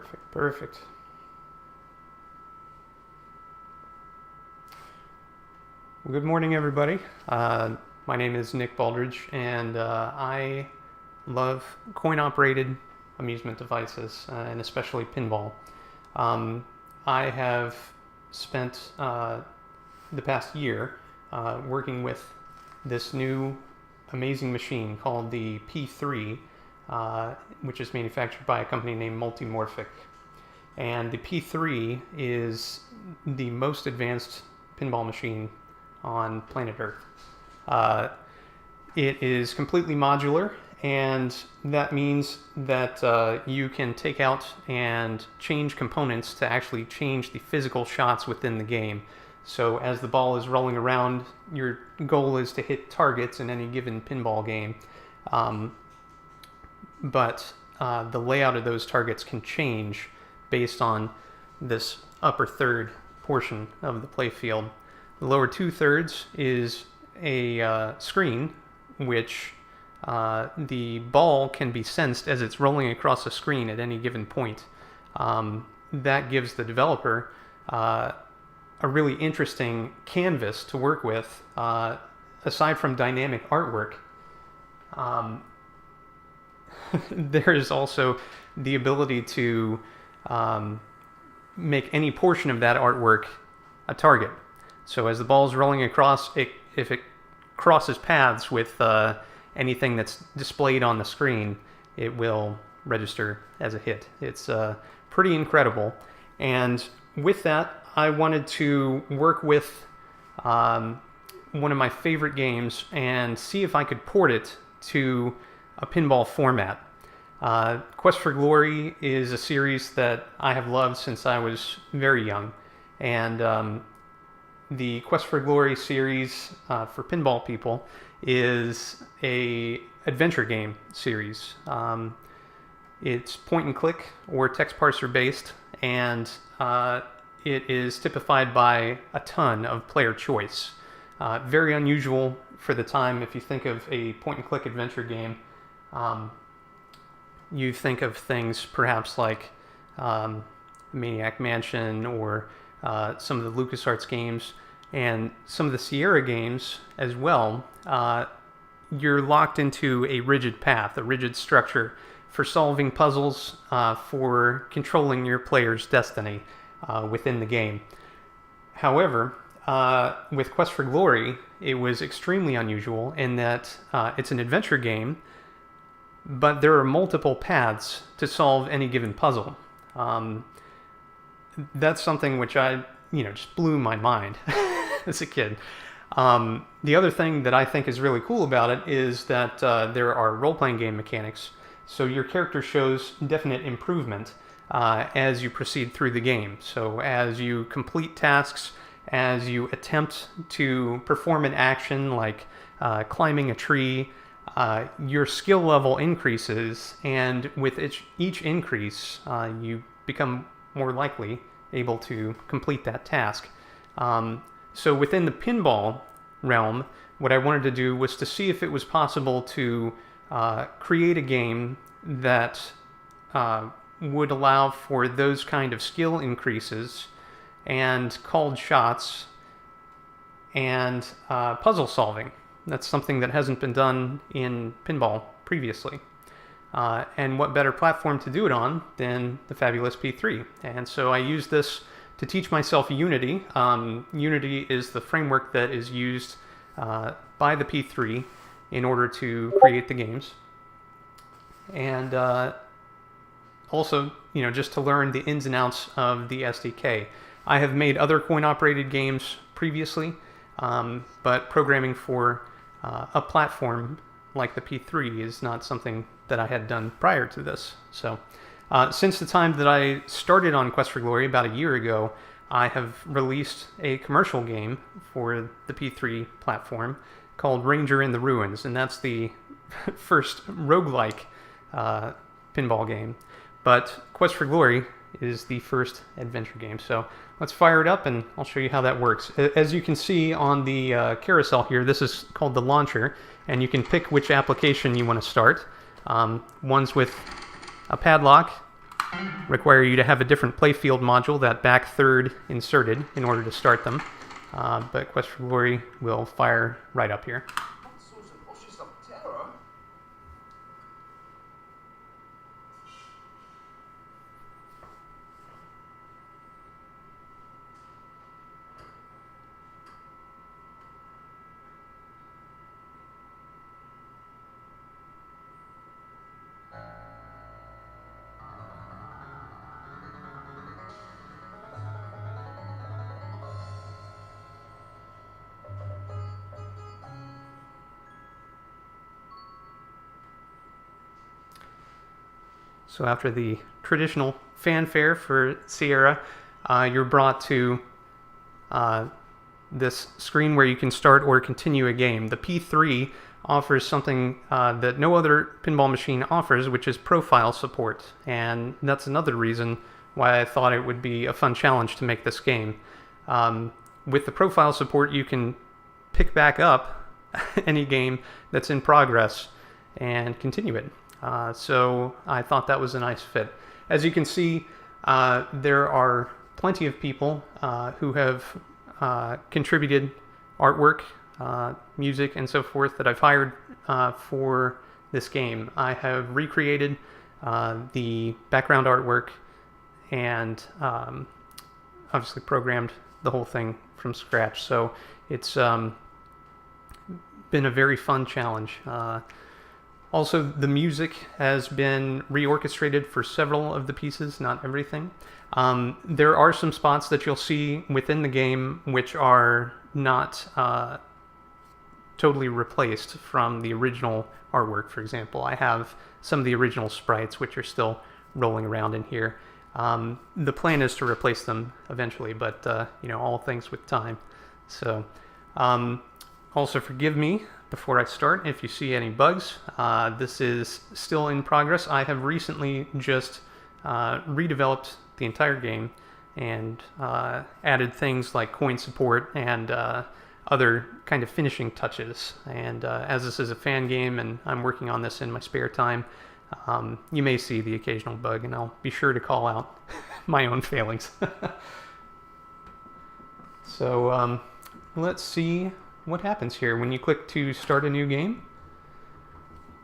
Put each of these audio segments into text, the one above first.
Perfect, perfect. Well, good morning, everybody. My name is Nick Baldridge, and I love coin-operated amusement devices, and especially pinball. I have spent the past year working with this new amazing machine called the P3, which is manufactured by a company named Multimorphic. And the P3 is the most advanced pinball machine on planet Earth. It is completely modular, and that means that you can take out and change components to actually change the physical shots within the game. So as the ball is rolling around, your goal is to hit targets in any given pinball game. But the layout of those targets can change based on this upper third portion of the playfield. The lower 2/3 is a screen which the ball can be sensed as it's rolling across the screen at any given point. That gives the developer a really interesting canvas to work with. Aside from dynamic artwork, there is also the ability to make any portion of that artwork a target. So as the ball is rolling across, if it crosses paths with anything that's displayed on the screen, it will register as a hit. It's pretty incredible. And with that, I wanted to work with one of my favorite games and see if I could port it to a pinball format. Quest for Glory is a series that I have loved since I was very young, and the Quest for Glory series for pinball people is a adventure game series. It's point and click or text parser based, and it is typified by a ton of player choice. Very unusual for the time. If you think of a point and click adventure game, you think of things perhaps like Maniac Mansion or some of the LucasArts games and some of the Sierra games as well. You're locked into a rigid path, a rigid structure for solving puzzles, for controlling your player's destiny within the game. However, with Quest for Glory, it was extremely unusual in that it's an adventure game, but there are multiple paths to solve any given puzzle. That's something which just blew my mind as a kid. The other thing that I think is really cool about it is that there are role-playing game mechanics, so your character shows definite improvement as you proceed through the game. So as you complete tasks, as you attempt to perform an action like climbing a tree, your skill level increases, and with each increase, you become more likely able to complete that task. So within the pinball realm, what I wanted to do was to see if it was possible to create a game that would allow for those kind of skill increases and called shots and puzzle solving. That's something that hasn't been done in pinball previously. And what better platform to do it on than the fabulous P3? And so I used this to teach myself Unity. Unity is the framework that is used by the P3 in order to create the games. And also, just to learn the ins and outs of the SDK. I have made other coin-operated games previously, but programming for a platform like the P3 is not something that I had done prior to this. So since the time that I started on Quest for Glory about a year ago, I have released a commercial game for the P3 platform called Ranger in the Ruins, and that's the first roguelike pinball game. But Quest for Glory is the first adventure game. So let's fire it up and I'll show you how that works. As you can see on the carousel here, this is called the launcher, and you can pick which application you want to start. Ones with a padlock require you to have a different playfield module, that back third, inserted in order to start them. But Quest for Glory will fire right up here. So after the traditional fanfare for Sierra, you're brought to this screen where you can start or continue a game. The P3 offers something that no other pinball machine offers, which is profile support. And that's another reason why I thought it would be a fun challenge to make this game. With the profile support, you can pick back up any game that's in progress and continue it. So I thought that was a nice fit. As you can see, there are plenty of people who have contributed artwork, music, and so forth that I've hired for this game. I have recreated the background artwork and obviously programmed the whole thing from scratch. So it's been a very fun challenge. Also, the music has been reorchestrated for several of the pieces, not everything. There are some spots that you'll see within the game which are not totally replaced from the original artwork. For example, I have some of the original sprites which are still rolling around in here. The plan is to replace them eventually, but you know, all things with time. So also forgive me before I start if you see any bugs. This is still in progress. I have recently just redeveloped the entire game and added things like coin support and other kind of finishing touches. And as this is a fan game and I'm working on this in my spare time, you may see the occasional bug, and I'll be sure to call out my own failings. So let's see what happens here. When you click to start a new game,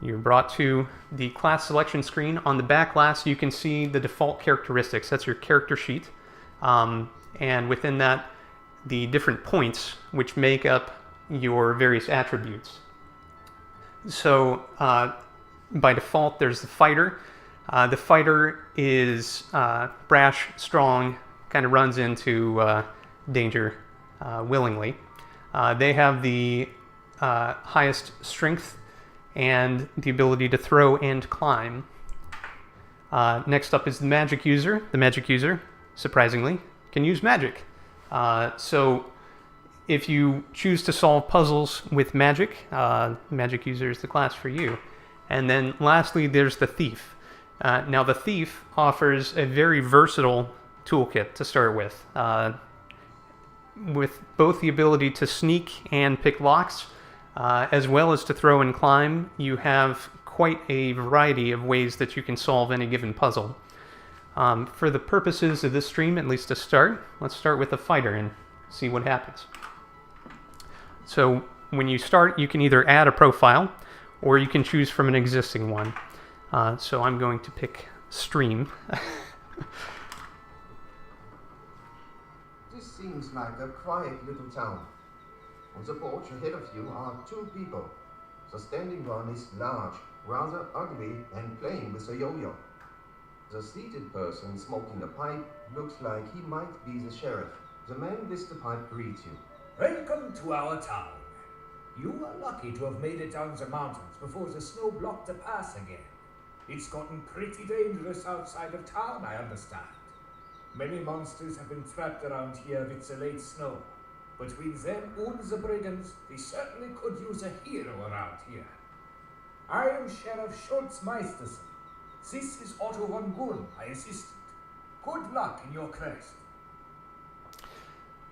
you're brought to the class selection screen. On the back glass, you can see the default characteristics. That's your character sheet. And within that, the different points which make up your various attributes. So by default, there's the fighter. The fighter is brash, strong, kind of runs into danger willingly. They have the highest strength and the ability to throw and climb. Next up is the magic user. The magic user, surprisingly, can use magic. So if you choose to solve puzzles with magic, magic user is the class for you. And then lastly, there's the thief. Now the thief offers a very versatile toolkit to start with both the ability to sneak and pick locks, as well as to throw and climb. You have quite a variety of ways that you can solve any given puzzle. For the purposes of this stream, at least to start, let's start with the fighter and see what happens. So when you start, you can either add a profile or you can choose from an existing one. So I'm going to pick stream. Seems like a quiet little town. On the porch ahead of you are two people. The standing one is large, rather ugly, and playing with a yo-yo. The seated person smoking a pipe looks like he might be the sheriff. The man with the pipe greets you. Welcome to our town. You are lucky to have made it down the mountains before the snow blocked the pass again. It's gotten pretty dangerous outside of town, I understand. Many monsters have been trapped around here with the late snow. Between them and the brigands, they certainly could use a hero around here. I am Sheriff Schultz Meisterson. This is Otto von Gunn, my assistant. Good luck in your quest.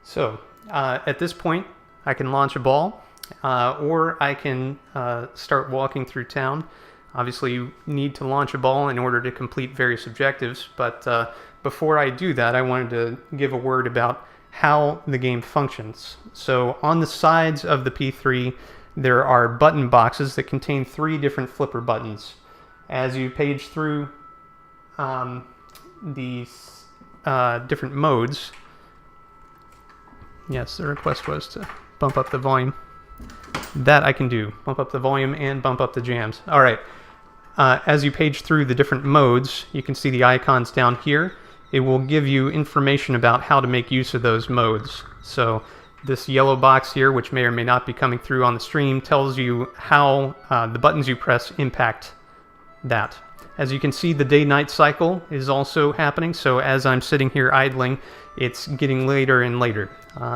So, at this point, I can launch a ball, or I can start walking through town. Obviously, you need to launch a ball in order to complete various objectives, but before I do that, I wanted to give a word about how the game functions. So on the sides of the P3, there are button boxes that contain 3 different flipper buttons. As you page through these different modes, yes, the request was to bump up the volume. That I can do. Bump up the volume and bump up the jams. All right. As you page through the different modes, you can see the icons down here. It will give you information about how to make use of those modes. So this yellow box here, which may or may not be coming through on the stream, tells you how the buttons you press impact that. As you can see, the day-night cycle is also happening. So as I'm sitting here idling, it's getting later and later.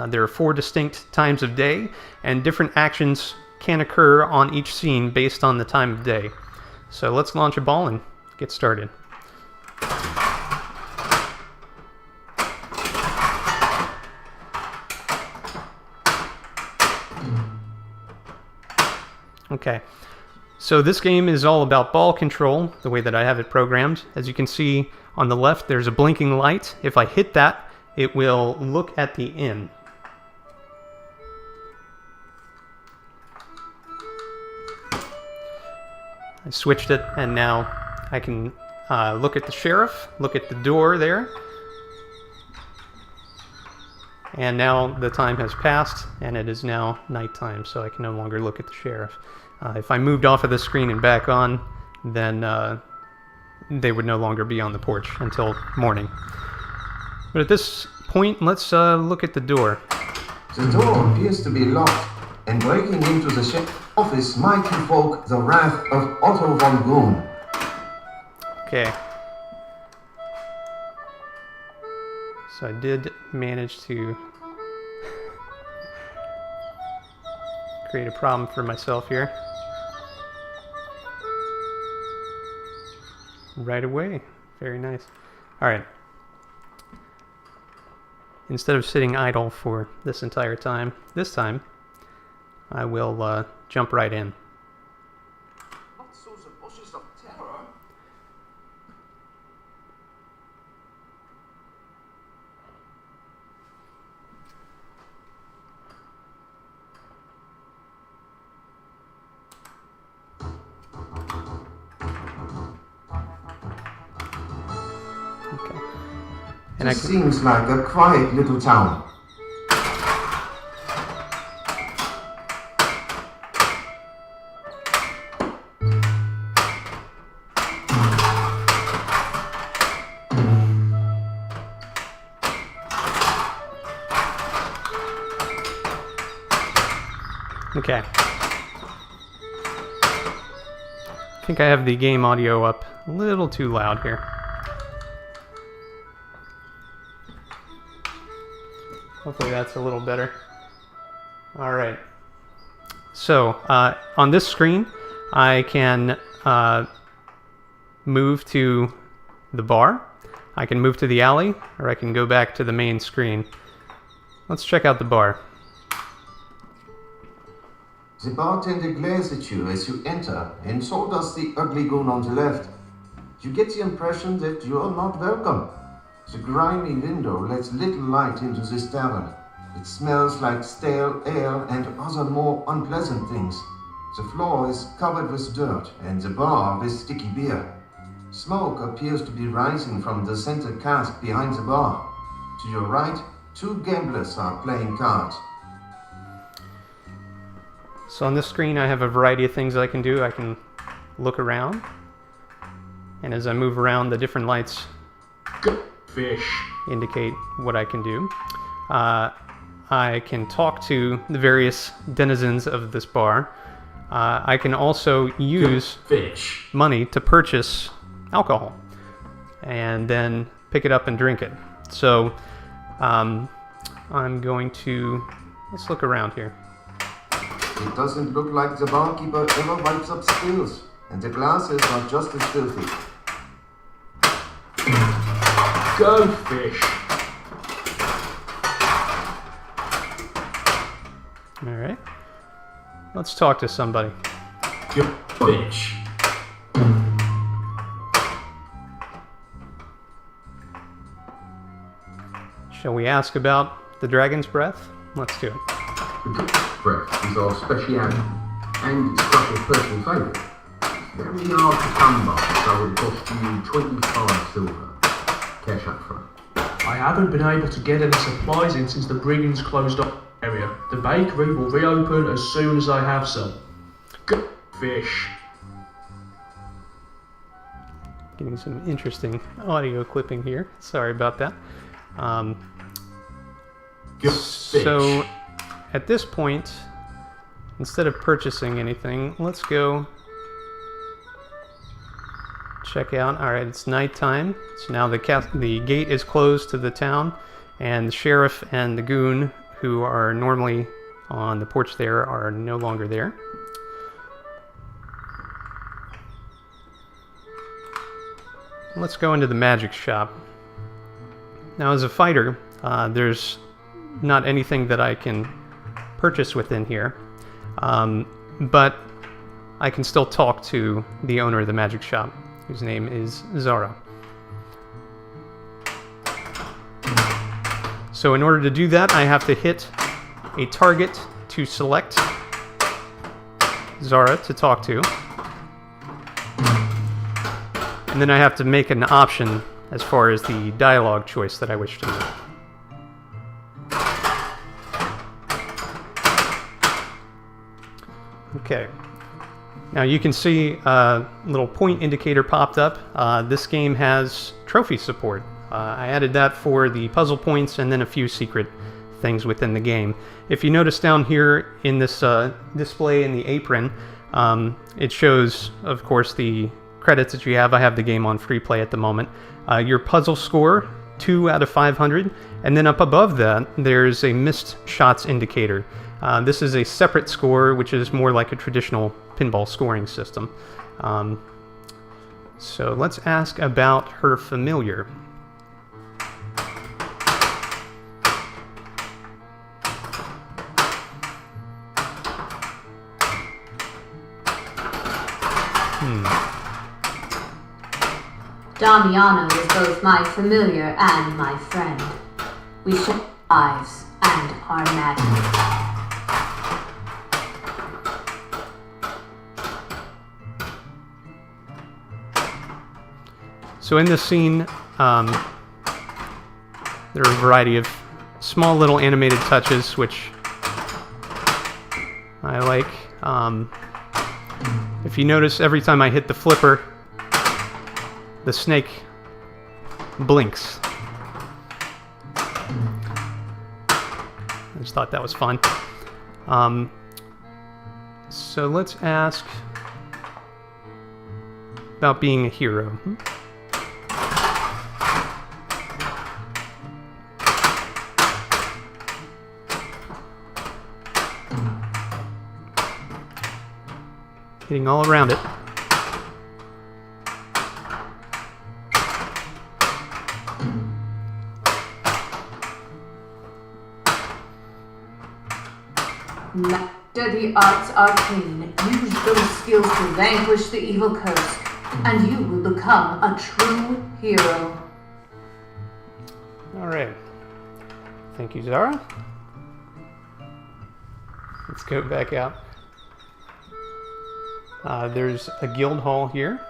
There are 4 distinct times of day, and different actions can occur on each scene based on the time of day. So let's launch a ball and get started. Okay, so this game is all about ball control, the way that I have it programmed. As you can see on the left, there's a blinking light. If I hit that, it will look at the end. I switched it, and now I can look at the sheriff, look at the door there. And now the time has passed, and it is now nighttime, so I can no longer look at the sheriff. If I moved off of the screen and back on, then they would no longer be on the porch until morning. But at this point, let's look at the door. The door appears to be locked, and breaking into the sheriff's office might invoke the wrath of Otto von Goon. Okay. So I did manage to create a problem for myself here. Right away. Very nice. All right. Instead of sitting idle for this entire time, this time I will jump right in. Not so the bushes of terror. Okay. And This seems like a quiet little town. Okay. I think I have the game audio up a little too loud here. Hopefully that's a little better. All right. So on this screen, I can move to the bar, I can move to the alley, or I can go back to the main screen. Let's check out the bar. The bartender glares at you as you enter, and so does the ugly goon on the left. You get the impression that you are not welcome. The grimy window lets little light into this tavern. It smells like stale ale and other more unpleasant things. The floor is covered with dirt, and the bar with sticky beer. Smoke appears to be rising from the center cask behind the bar. To your right, 2 gamblers are playing cards. So on this screen, I have a variety of things I can do. I can look around, and as I move around, the different lights Fish. indicate what I can do. I can talk to the various denizens of this bar. I can also use Fish. money to purchase alcohol and then pick it up and drink it. So I'm going to, let's look around here. It doesn't look like the barkeeper ever wipes up spills, and the glasses are just as filthy. Go fish. All right. Let's talk to somebody. Fish. Shall we ask about the dragon's breath? Let's do it. The breath is our speciality, and it's Scruff's personal favourite. Very hard to come by, so it cost you 25 silver. Cash up front. I haven't been able to get any supplies in since the brigands closed off the area. The bakery will reopen as soon as I have some. Go fish. Getting some interesting audio clipping here. Sorry about that. Go fish. So at this point, instead of purchasing anything, let's go check out. All right, it's nighttime. So now the gate is closed to the town, and the sheriff and the goon, who are normally on the porch there, are no longer there. Let's go into the magic shop. Now, as a fighter, there's not anything that I can purchase within here, but I can still talk to the owner of the magic shop, whose name is Zara. So in order to do that, I have to hit a target to select Zara to talk to. And then I have to make an option as far as the dialogue choice that I wish to make. Okay. Now you can see a little point indicator popped up. This game has trophy support. I added that for the puzzle points and then a few secret things within the game. If you notice down here in this display in the apron, it shows, of course, the credits that you have. I have the game on free play at the moment. Your puzzle score, 2 out of 500, and then up above that there's a missed shots indicator. This is a separate score, which is more like a traditional pinball scoring system. So let's ask about her familiar. Damiano is both my familiar and my friend. We share lives and our magic. So in this scene, there are a variety of small little animated touches, which I like. If you notice, every time I hit the flipper, the snake blinks. I just thought that was fun. So let's ask about being a hero. Hitting all around it. Master the arts arcane, use those skills to vanquish the evil curse, and you will become a true hero. Alright. Thank you, Zara. Let's go back out. There's a guild hall here.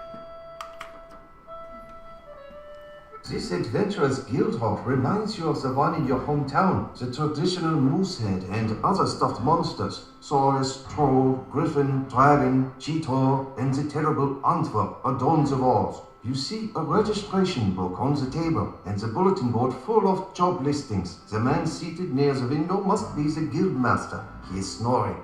This adventurous guild hall reminds you of the one in your hometown, the traditional moose head and other stuffed monsters. Saurus, troll, griffin, dragon, cheetor, and the terrible antwer adorn the walls. You see a registration book on the table and the bulletin board full of job listings. The man seated near the window must be the guild master. He is snoring.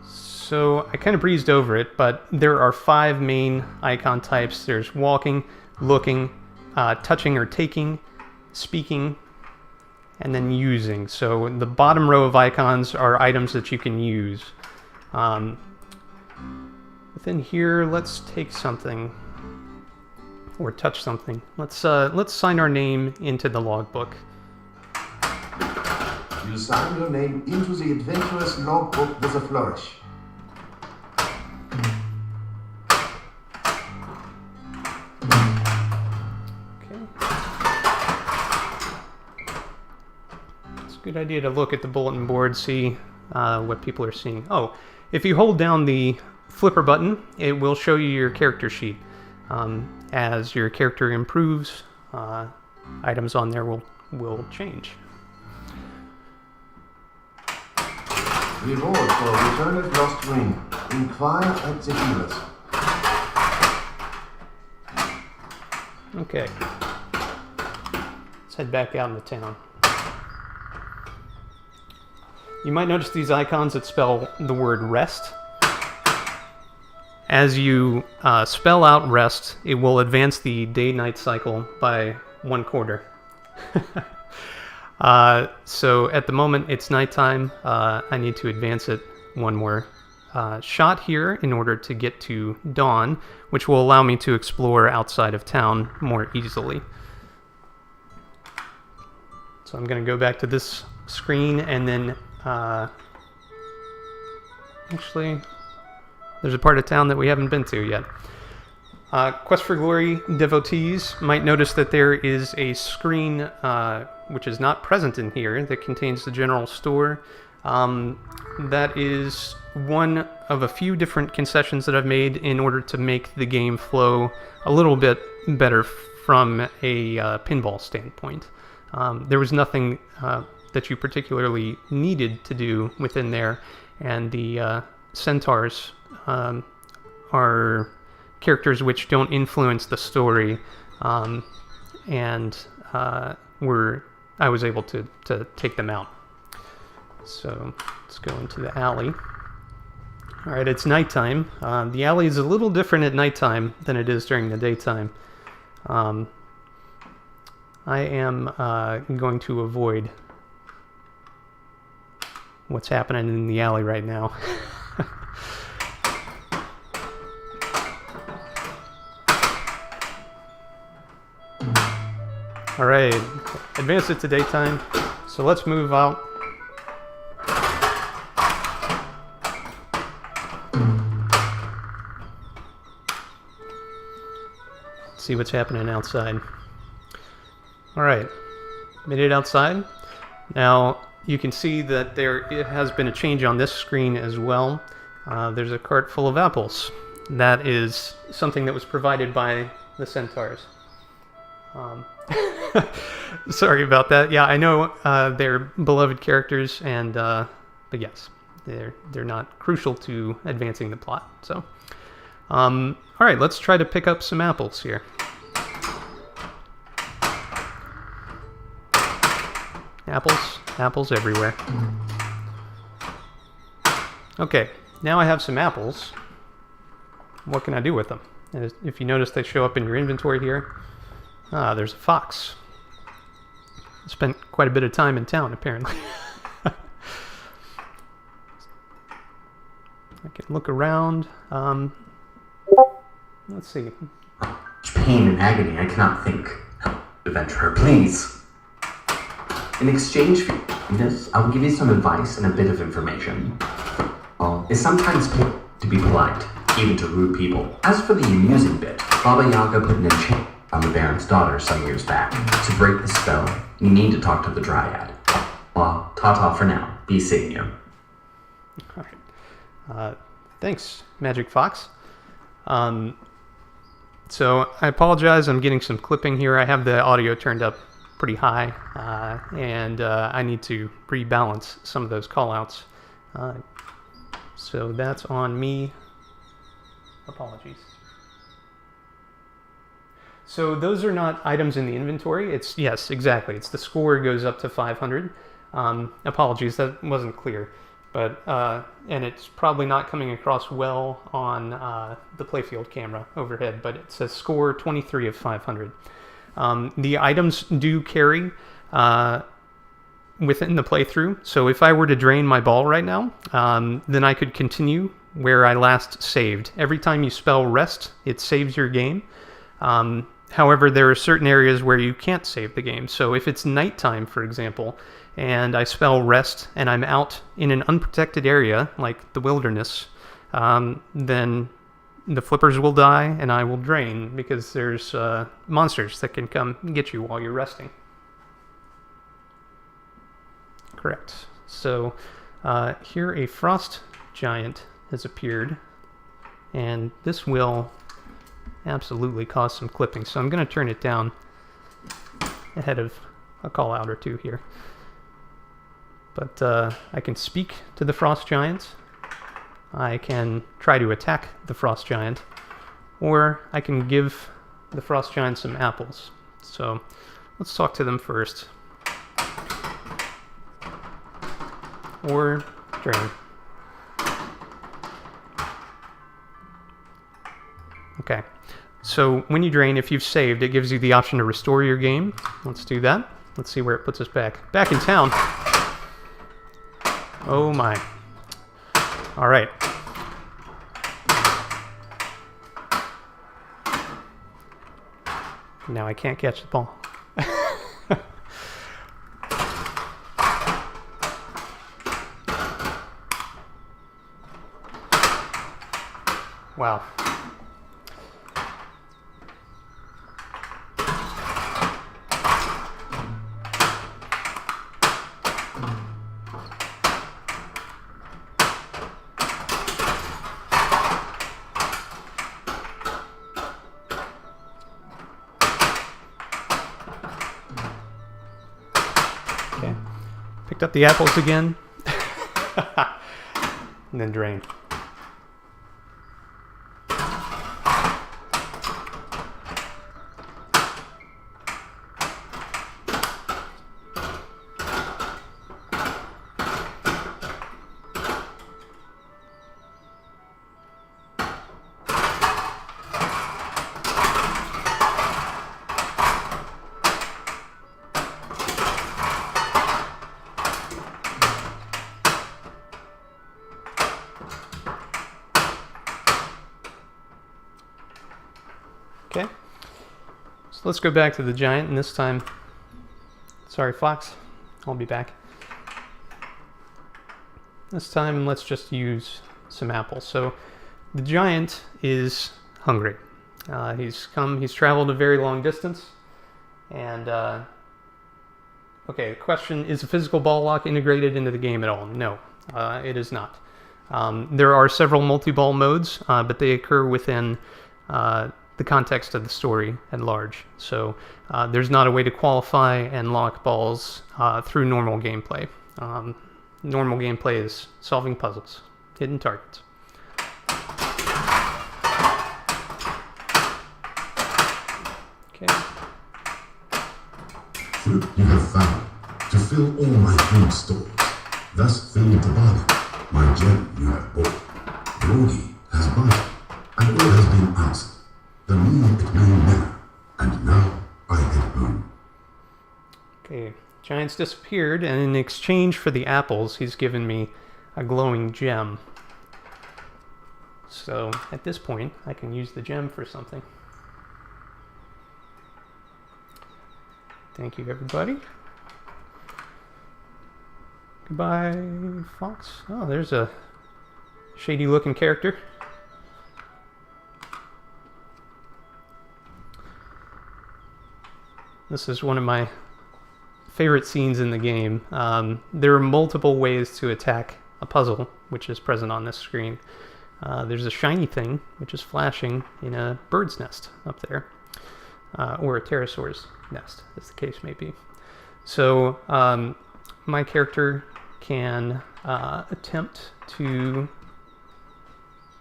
So I kind of breezed over it, but there are 5 main icon types. There's walking, looking, touching or taking, speaking, and then using. So the bottom row of icons are items that you can use. Within here, let's take something or touch something. Let's sign our name into the logbook. You sign your name into the adventurous logbook with a flourish. It's a good idea to look at the bulletin board, see what people are seeing. Oh, if you hold down the flipper button, it will show you your character sheet. As your character improves, items on there will change. Reward for return of lost ring. Inquire at the healers. Okay. Let's head back out into town. You might notice these icons that spell the word rest. As you spell out rest, it will advance the day-night cycle by 1/4. So at the moment it's nighttime. I need to advance it one more shot here in order to get to dawn, which will allow me to explore outside of town more easily. So I'm going to go back to this screen and then actually there's a part of town that we haven't been to yet. Quest for Glory devotees might notice that there is a screen which is not present in here that contains the general store. That is one of a few different concessions that I've made in order to make the game flow a little bit better from a pinball standpoint. There was nothing that you particularly needed to do within there, and the centaurs are characters which don't influence the story, and I was able to take them out. So let's go into the alley. All right, it's nighttime. The alley is a little different at nighttime than it is during the daytime. I am going to avoid what's happening in the alley right now. All right, advance it to daytime. So let's move out. See what's happening outside. All right, made it outside. Now you can see that it has been a change on this screen as well. There's a cart full of apples. That is something that was provided by the centaurs. Sorry about that. Yeah, I know they're beloved characters, and but yes, they're not crucial to advancing the plot. So, all right, let's try to pick up some apples here. Apples everywhere. Okay, now I have some apples. What can I do with them? If you notice, they show up in your inventory here. There's a fox. Spent quite a bit of time in town, apparently. I can look around. Let's see. Pain and agony, I cannot think. Adventurer, please. In exchange for this, I will give you some advice and a bit of information. It's sometimes to be polite, even to rude people. As for the amusing bit, Baba Yaga put an enchantment on the Baron's daughter some years back. To break the spell, you need to talk to the Dryad. Well, ta-ta for now. Be seeing you. All right. Thanks, Magic Fox. So I apologize. I'm getting some clipping here. I have the audio turned up pretty high, and I need to rebalance some of those callouts. So that's on me. Apologies. So those are not items in the inventory. Yes, exactly. It's the score goes up to 500. Apologies, that wasn't clear. But and it's probably not coming across well on the playfield camera overhead, but it says score 23 of 500. The items do carry within the playthrough. So if I were to drain my ball right now, then I could continue where I last saved. Every time you spell rest, it saves your game. However, there are certain areas where you can't save the game. So if it's nighttime, for example, and I spell rest and I'm out in an unprotected area like the wilderness, then the flippers will die and I will drain because there's monsters that can come get you while you're resting. Correct. So here a frost giant has appeared, and this will absolutely cause some clipping. So I'm going to turn it down ahead of a call out or two here. But I can speak to the frost giant. I can try to attack the frost giant, or I can give the frost giant some apples. So let's talk to them first. Or drain. Okay, so when you drain, if you've saved, it gives you the option to restore your game. Let's do that. Let's see where it puts us back. Back in town. Oh my. All right. Now I can't catch the ball. Wow. Okay. Picked up the apples again. And then drained. Okay, so let's go back to the giant, and this time, sorry Fox, I'll be back. This time let's just use some apples. So the giant is hungry. He's traveled a very long distance, and okay, the question, is the physical ball lock integrated into the game at all? No, it is not. There are several multi-ball modes, but they occur within the context of the story at large. So there's not a way to qualify and lock balls through normal gameplay. Normal gameplay is solving puzzles, hidden targets. Okay. Fruit you have found to fill all my food stores, thus filled the body. My gem you have bought. Brody has bought, and all has been asked. The meal it may never, and now I head home. Okay, giant's disappeared, and in exchange for the apples, he's given me a glowing gem. So at this point, I can use the gem for something. Thank you, everybody. Goodbye, Fox. Oh, there's a shady-looking character. This is one of my favorite scenes in the game. There are multiple ways to attack a puzzle, which is present on this screen. There's a shiny thing, which is flashing in a bird's nest up there, or a pterosaur's nest, as the case may be. So my character can attempt to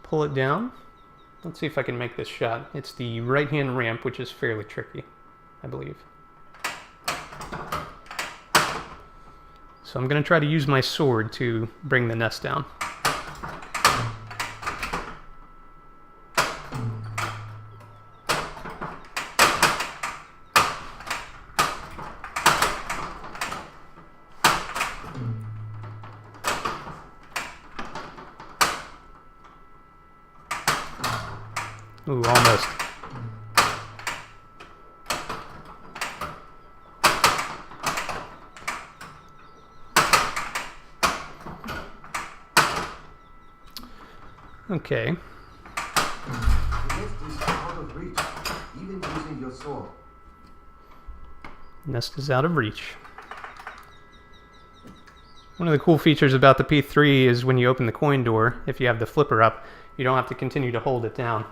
pull it down. Let's see if I can make this shot. It's the right-hand ramp, which is fairly tricky, I believe. So I'm going to try to use my sword to bring the nest down. Ooh, almost. Okay. even using your sword. Nest is out of reach. One of the cool features about the P3 is when you open the coin door, if you have the flipper up, you don't have to continue to hold it down.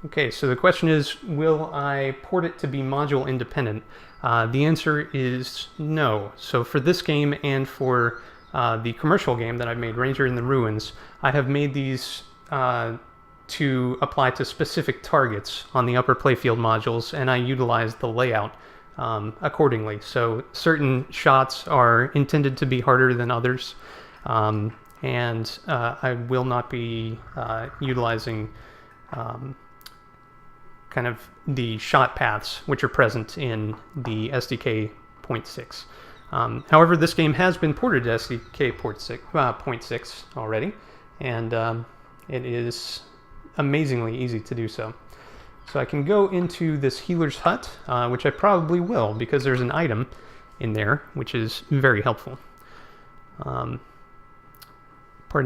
Okay, so the question is, will I port it to be module independent? The answer is no. So for this game and for the commercial game that I've made, Ranger in the Ruins, I have made these to apply to specific targets on the upper playfield modules, and I utilize the layout accordingly. So certain shots are intended to be harder than others, and I will not be utilizing kind of the shot paths which are present in the SDK 0.6. However, this game has been ported to SDK 0.6 already, and it is amazingly easy to do so. So I can go into this healer's hut, which I probably will, because there's an item in there, which is very helpful. Pardon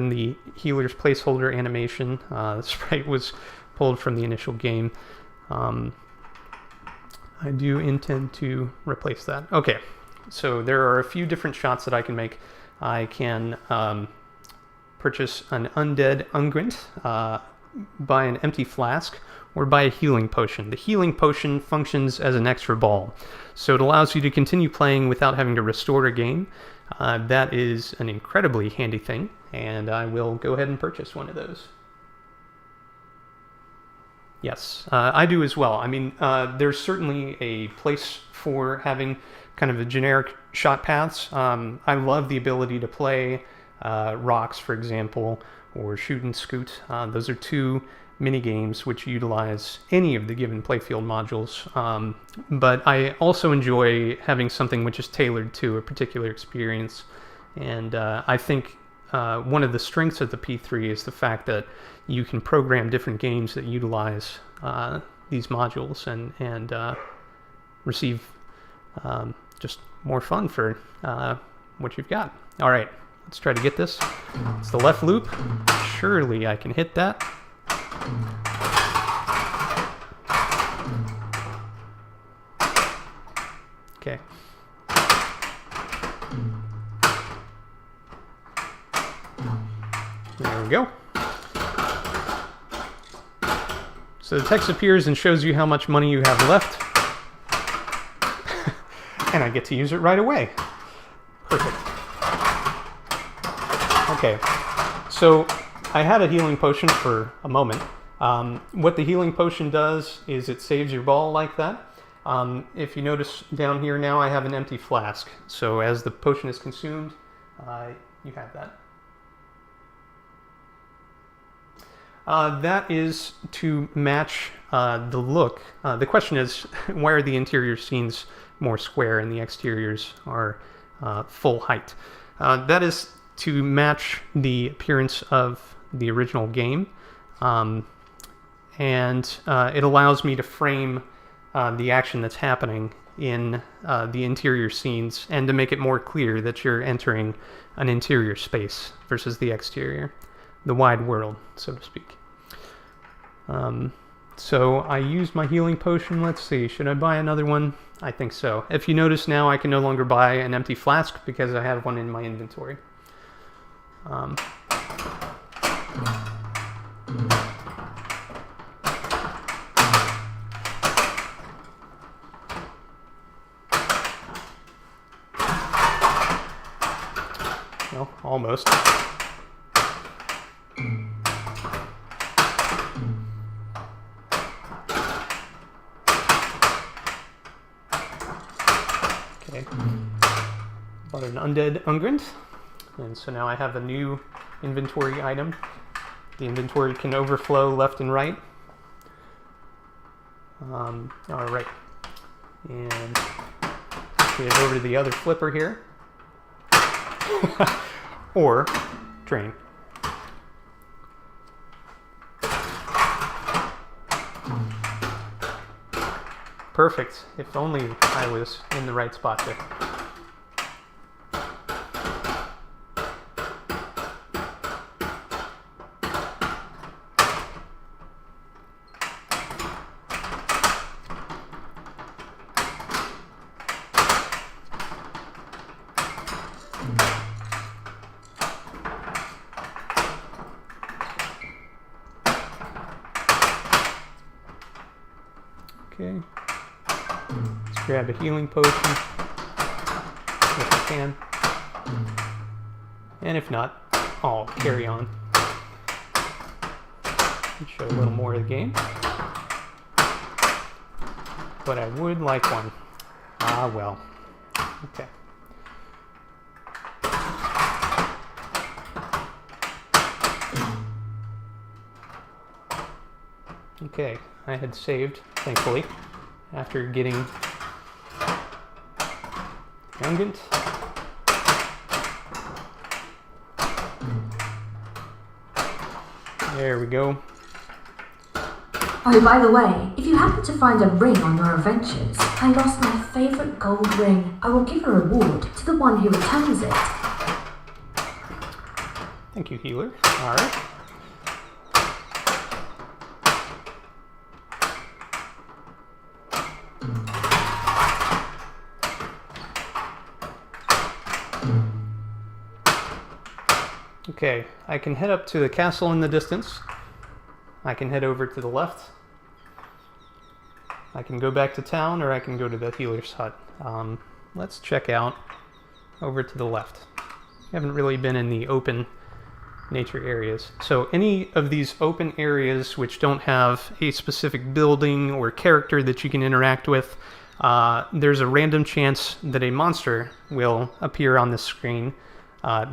the healer's placeholder animation. The sprite was pulled from the initial game. I do intend to replace that. Okay, so there are a few different shots that I can make. I can purchase an undead unguent, buy an empty flask, or buy a healing potion. The healing potion functions as an extra ball, so it allows you to continue playing without having to restore a game. That is an incredibly handy thing, and I will go ahead and purchase one of those. Yes, I do as well. I mean, there's certainly a place for having kind of a generic shot paths. I love the ability to play rocks, for example, or shoot and scoot. Those are two mini games which utilize any of the given playfield modules. But I also enjoy having something which is tailored to a particular experience. And I think one of the strengths of the P3 is the fact that you can program different games that utilize these modules and receive just more fun for what you've got. All right, let's try to get this. It's the left loop. Surely I can hit that. Okay. There we go. So the text appears and shows you how much money you have left. And I get to use it right away. Perfect. Okay, so I had a healing potion for a moment. What the healing potion does is it saves your ball like that. If you notice down here now, I have an empty flask. So as the potion is consumed, you have that. That is to match the look. The question is, why are the interior scenes more square and the exteriors are full height? That is to match the appearance of the original game. And it allows me to frame the action that's happening in the interior scenes and to make it more clear that you're entering an interior space versus the exterior, the wide world, so to speak. So I used my healing potion. Let's see, should I buy another one? I think so. If you notice now, I can no longer buy an empty flask because I have one in my inventory. Well, almost. Okay. Bought an undead unguent, and so now I have a new inventory item. The inventory can overflow left and right. All right, and get it over to the other flipper here, or drain. Perfect. If only I was in the right spot there. Let's grab a healing potion if I can. And if not, I'll carry on and show a little more of the game. But I would like one. Ah, well. Okay. Okay, I had saved, thankfully, after getting Youngant. There we go. Oh, by the way, if you happen to find a ring on your adventures, I lost my favourite gold ring. I will give a reward to the one who returns it. Thank you, healer. Alright. Okay, I can head up to the castle in the distance. I can head over to the left. I can go back to town, or I can go to the healer's hut. Let's check out over to the left. We haven't really been in the open nature areas. So any of these open areas which don't have a specific building or character that you can interact with, there's a random chance that a monster will appear on the screen.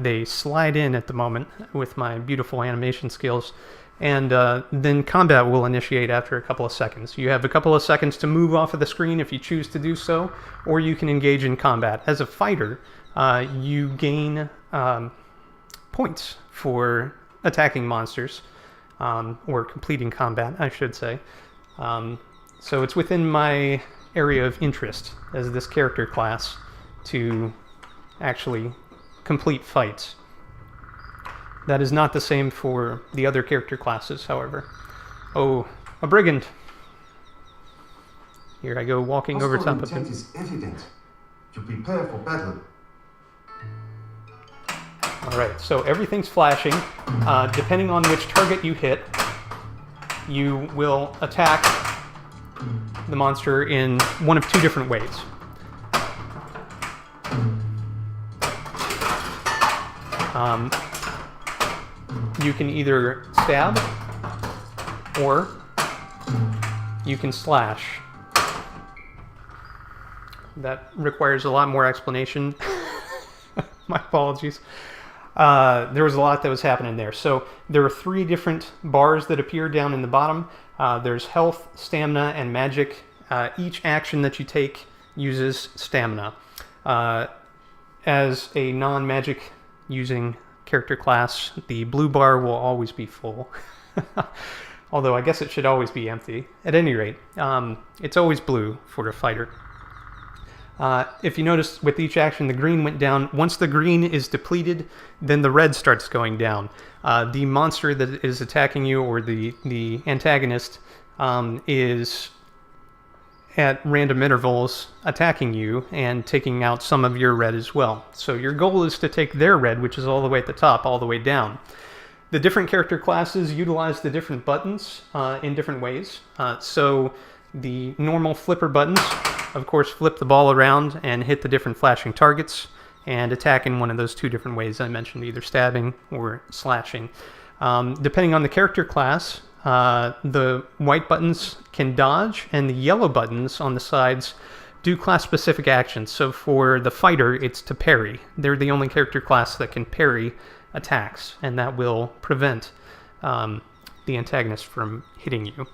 They slide in at the moment with my beautiful animation skills, and then combat will initiate after a couple of seconds. You have a couple of seconds to move off of the screen if you choose to do so, or you can engage in combat. As a fighter, you gain points for attacking monsters, or completing combat, I should say. So it's within my area of interest as this character class to actually complete fights. That is not the same for the other character classes, however. Oh, a brigand! Here I go, walking over top of him. Intent is evident. You prepare for battle. Alright, so everything's flashing. Depending on which target you hit, you will attack the monster in one of two different ways. You can either stab, or you can slash. That requires a lot more explanation. My apologies. There was a lot that was happening there. So there are three different bars that appear down in the bottom. There's health, stamina, and magic. Each action that you take uses stamina. As a non-magic using character class, the blue bar will always be full. Although I guess it should always be empty. At any rate, it's always blue for a fighter. If you notice, with each action, the green went down. Once the green is depleted, then the red starts going down. The monster that is attacking you, or the antagonist, is at random intervals attacking you and taking out some of your red as well. So your goal is to take their red, which is all the way at the top, all the way down. The different character classes utilize the different buttons in different ways. So the normal flipper buttons, of course, flip the ball around and hit the different flashing targets and attack in one of those two different ways I mentioned, either stabbing or slashing. Depending on the character class, the white buttons can dodge, and the yellow buttons on the sides do class-specific actions. So for the fighter, it's to parry. They're the only character class that can parry attacks, and that will prevent the antagonist from hitting you.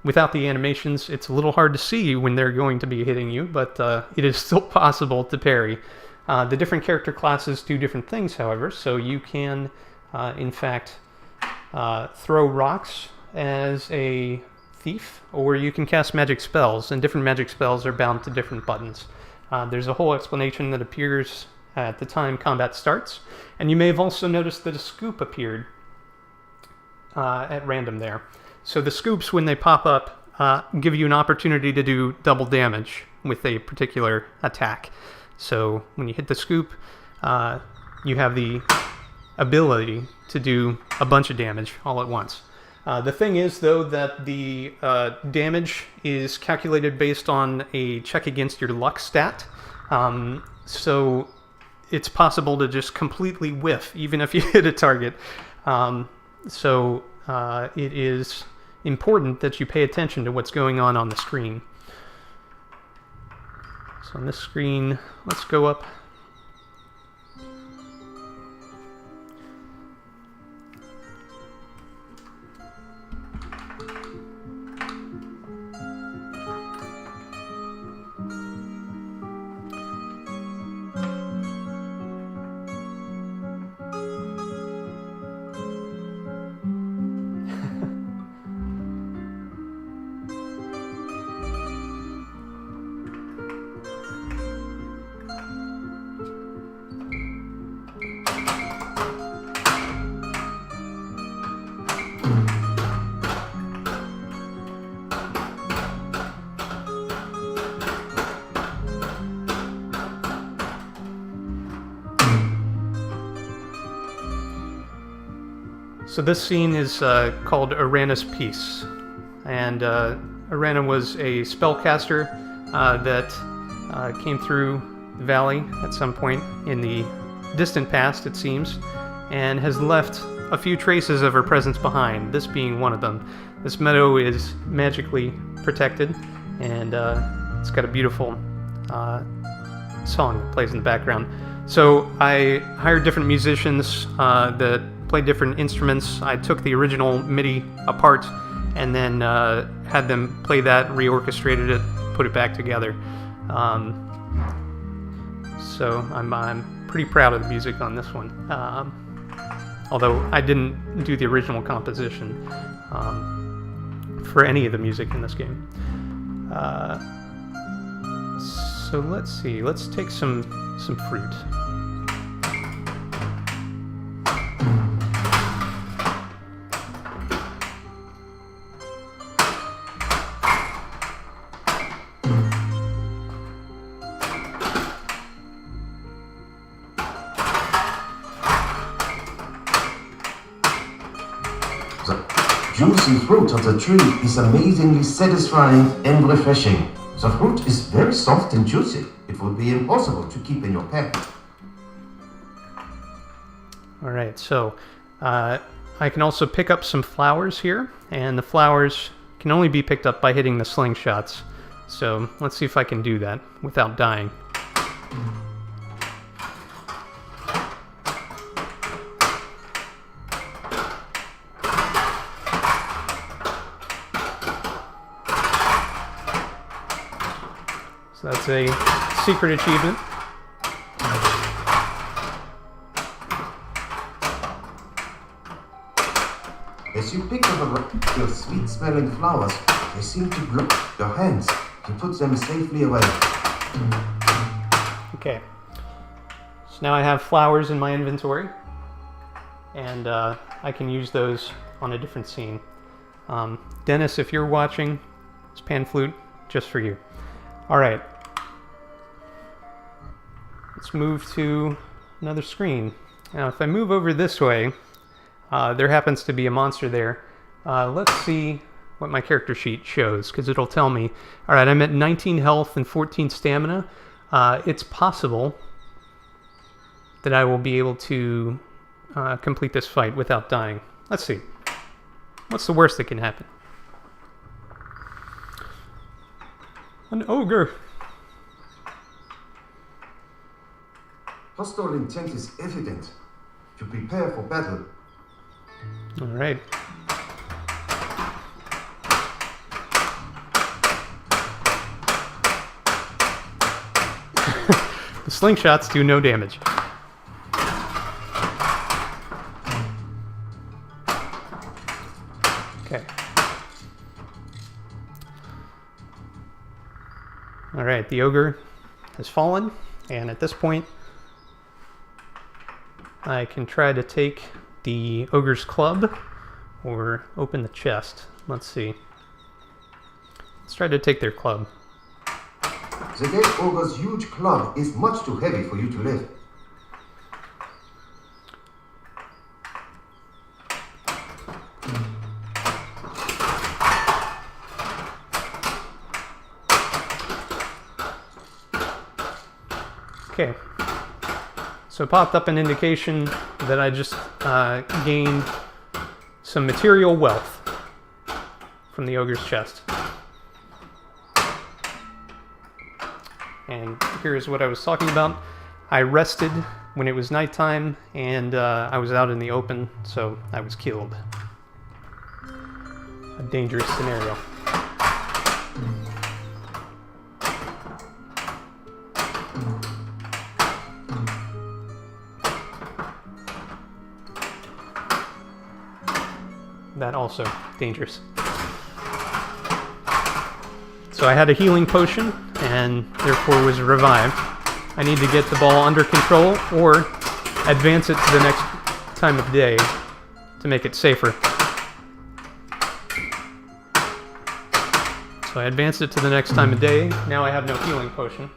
Without the animations, it's a little hard to see when they're going to be hitting you, but it is still possible to parry. The different character classes do different things, however, so you can, in fact, throw rocks as a thief, or you can cast magic spells, and different magic spells are bound to different buttons. There's a whole explanation that appears at the time combat starts, and you may have also noticed that a scoop appeared at random there. So the scoops, when they pop up, give you an opportunity to do double damage with a particular attack. So when you hit the scoop, you have the ability to do a bunch of damage all at once. The thing is, though, that the damage is calculated based on a check against your luck stat. So it's possible to just completely whiff, even if you hit a target. So it is important that you pay attention to what's going on the screen. So on this screen, let's go up. So this scene is called Arana's Peace, and Arana was a spellcaster that came through the valley at some point in the distant past, it seems, and has left a few traces of her presence behind, this being one of them. This meadow is magically protected, and it's got a beautiful song that plays in the background. So I hired different musicians that played different instruments. I took the original MIDI apart and then had them play that, reorchestrated it, put it back together. So I'm pretty proud of the music on this one. Although I didn't do the original composition for any of the music in this game. So let's see, let's take some fruit. Juicy fruit of the tree is amazingly satisfying and refreshing. The fruit is very soft and juicy. It would be impossible to keep in your pack. All right, so I can also pick up some flowers here, and the flowers can only be picked up by hitting the slingshots. So let's see if I can do that without dying. So that's a secret achievement. As you pick up a variety of sweet-smelling flowers, they seem to block your hands. You put them safely away. Okay. So now I have flowers in my inventory, and I can use those on a different scene. Dennis, if you're watching, it's pan flute just for you. All right. Let's move to another screen. Now, if I move over this way, there happens to be a monster there. Let's see what my character sheet shows, because it'll tell me. All right, I'm at 19 health and 14 stamina. It's possible that I will be able to complete this fight without dying. Let's see. What's the worst that can happen? An ogre. Hostile intent is evident. To prepare for battle. All right. The slingshots do no damage. Okay. All right, the ogre has fallen, and at this point, I can try to take the ogre's club or open the chest. Let's see. Let's try to take their club. The dead ogre's huge club is much too heavy for you to lift. Okay. So it popped up an indication that I just gained some material wealth from the ogre's chest. And here's what I was talking about. I rested when it was nighttime, and I was out in the open, so I was killed. A dangerous scenario. That also dangerous. So I had a healing potion, and therefore was revived. I need to get the ball under control or advance it to the next time of day to make it safer. So I advanced it to the next time of day. Now I have no healing potion.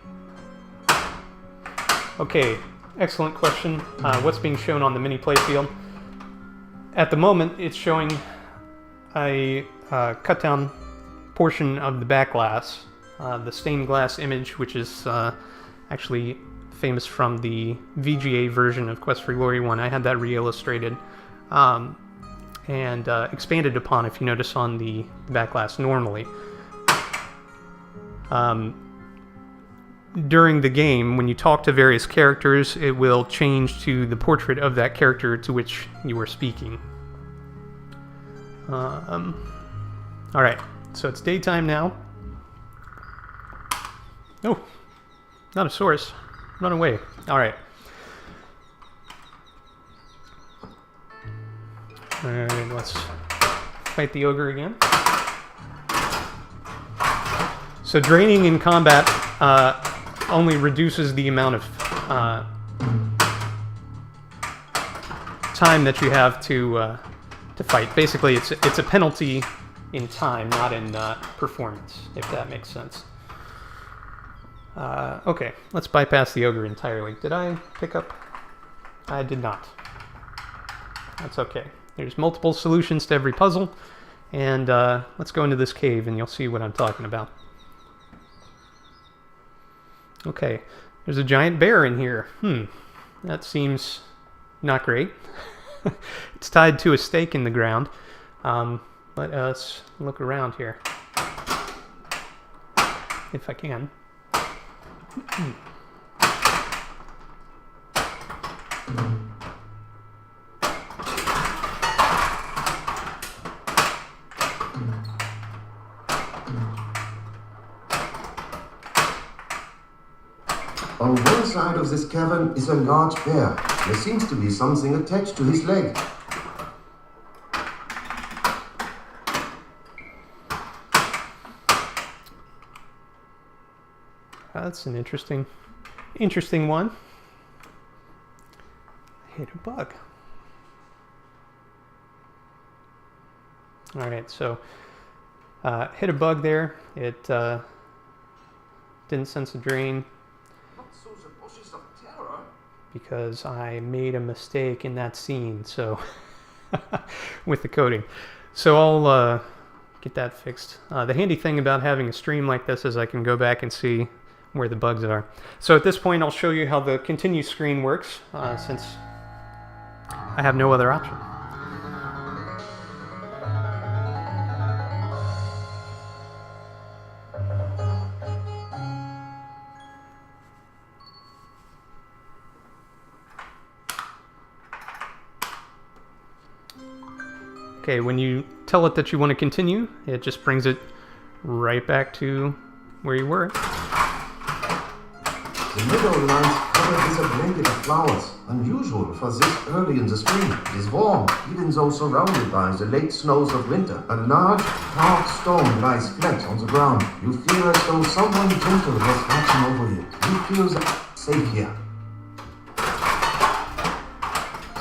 Okay, excellent question. What's being shown on the mini playfield? At the moment, it's showing a cut down portion of the back glass, the stained glass image, which is actually famous from the VGA version of Quest for Glory 1. I had that re-illustrated and expanded upon, if you notice, on the back glass normally. During the game, when you talk to various characters, it will change to the portrait of that character to which you are speaking. Alright, so it's daytime now. Oh, not a source. Run away. Alright. Alright, let's fight the ogre again. So draining in combat only reduces the amount of time that you have to fight. Basically, it's a penalty in time, not in performance, if that makes sense. Okay, let's bypass the ogre entirely. Did I pick up? I did not. That's okay. There's multiple solutions to every puzzle, and let's go into this cave and you'll see what I'm talking about. Okay, there's a giant bear in here. That seems not great. It's tied to a stake in the ground. But let's look around here, if I can. On one side of this cavern is a large bear. There seems to be something attached to his leg. That's an interesting one. I hit a bug. Alright, so hit a bug there. It didn't sense a drain because I made a mistake in that scene, so with the coding. So I'll get that fixed. The handy thing about having a stream like this is I can go back and see where the bugs are. So at this point I'll show you how the continue screen works, since I have no other option. Okay, when you tell it that you want to continue, it just brings it right back to where you were. The meadow lies covered with a blanket of flowers, unusual for this early in the spring. It is warm, even though surrounded by the late snows of winter. A large, carved stone lies flat on the ground. You feel as though someone gentle was watching over you. You feel safe here.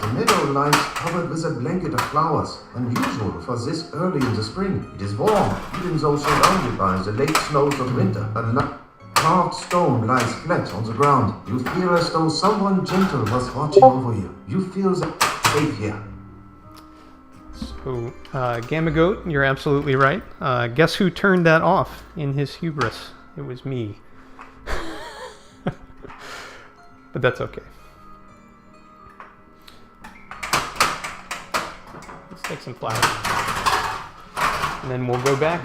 The meadow lies covered with a blanket of flowers, unusual for this early in the spring. It is warm, even though surrounded by the late snows of winter. A carved stone lies flat on the ground. You feel as though someone gentle was watching over you. You feel safe here. So, Gamma Goat, you're absolutely right. Guess who turned that off in his hubris? It was me. but that's okay. Let's take some flowers. And then we'll go back.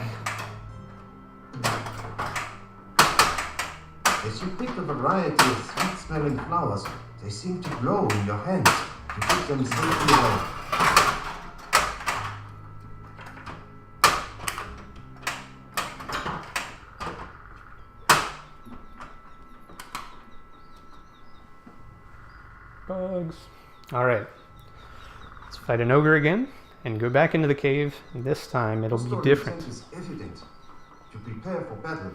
As you pick a variety of sweet-smelling flowers, they seem to glow in your hands to keep them safely away. Bugs. Alright. Let's fight an ogre again and go back into the cave. This time it'll be different. The story is evident. To prepare for battle.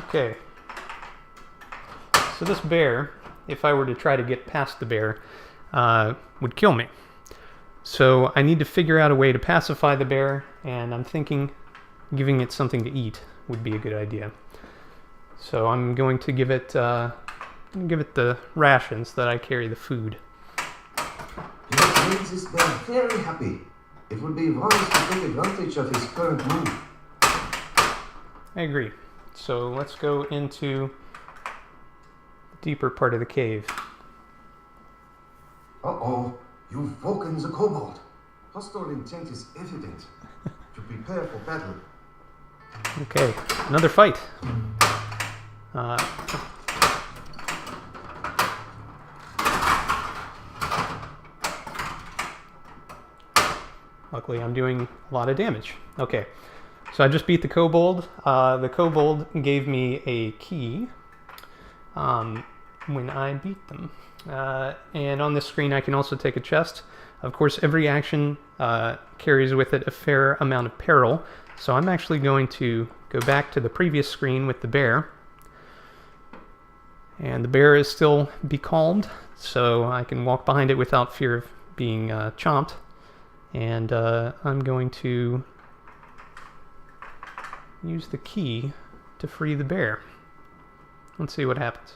Okay, so this bear, if I were to try to get past the bear, would kill me. So I need to figure out a way to pacify the bear, and I'm thinking giving it something to eat would be a good idea. So I'm going to give it the rations that I carry the food. That makes this bear very happy. It would be wise to take advantage of his current mood. I agree. So let's go into the deeper part of the cave. Uh-oh, you've woken the kobold. Hostile intent is evident. To prepare for battle. Okay, another fight. Luckily, I'm doing a lot of damage. Okay. So I just beat the kobold. The kobold gave me a key when I beat them. And on this screen I can also take a chest. Of course, every action carries with it a fair amount of peril. So I'm actually going to go back to the previous screen with the bear. And the bear is still becalmed, so I can walk behind it without fear of being chomped. And I'm going to use the key to free the bear. Let's see what happens.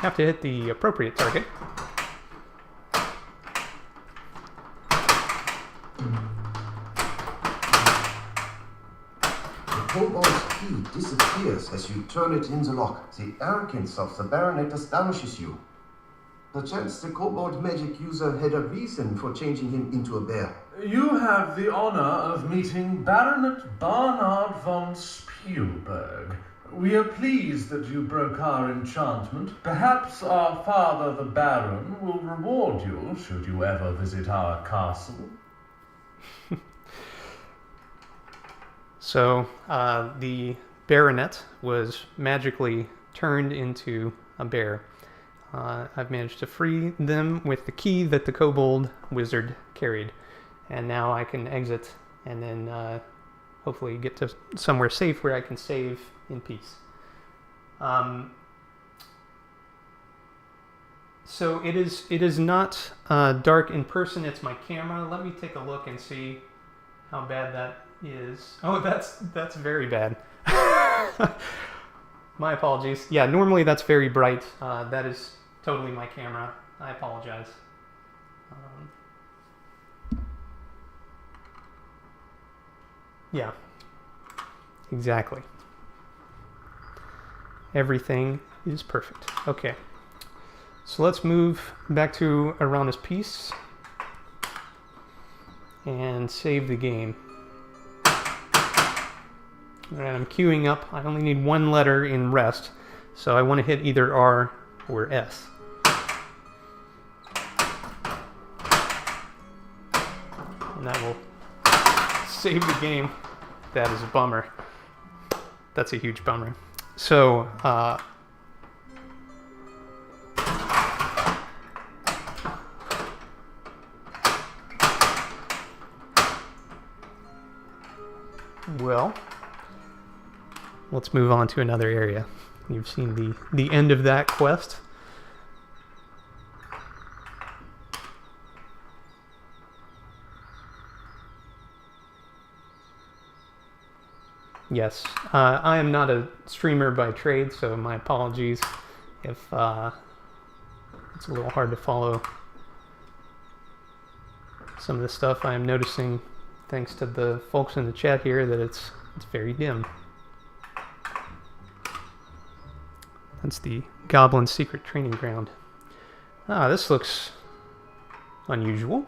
Have to hit the appropriate target. The kobold's key disappears as you turn it in the lock. The arrogance of the baronet astonishes you. Perchance the kobold magic user had a reason for changing him into a bear. You have the honor of meeting Baronet Barnard von Spielberg. We are pleased that you broke our enchantment. Perhaps our father, the Baron, will reward you should you ever visit our castle. So, the baronet was magically turned into a bear. I've managed to free them with the key that the kobold wizard carried. And now I can exit and then hopefully get to somewhere safe where I can save in peace. So it is not dark in person, it's my camera. Let me take a look and see how bad that is. Oh, that's very bad. My apologies. Yeah, normally that's very bright. That is totally my camera. I apologize. Yeah, exactly. Everything is perfect. Okay, so let's move back to Arana's Peace and save the game. Alright, I'm queuing up. I only need one letter in rest, so I want to hit either R or S. And that will save the game. That is a bummer. That's a huge bummer. So, well, let's move on to another area. You've seen the end of that quest. Yes, I am not a streamer by trade, so my apologies if it's a little hard to follow some of the stuff. I am noticing, thanks to the folks in the chat here, that it's very dim. That's the Goblin Secret Training Ground. Ah, this looks unusual.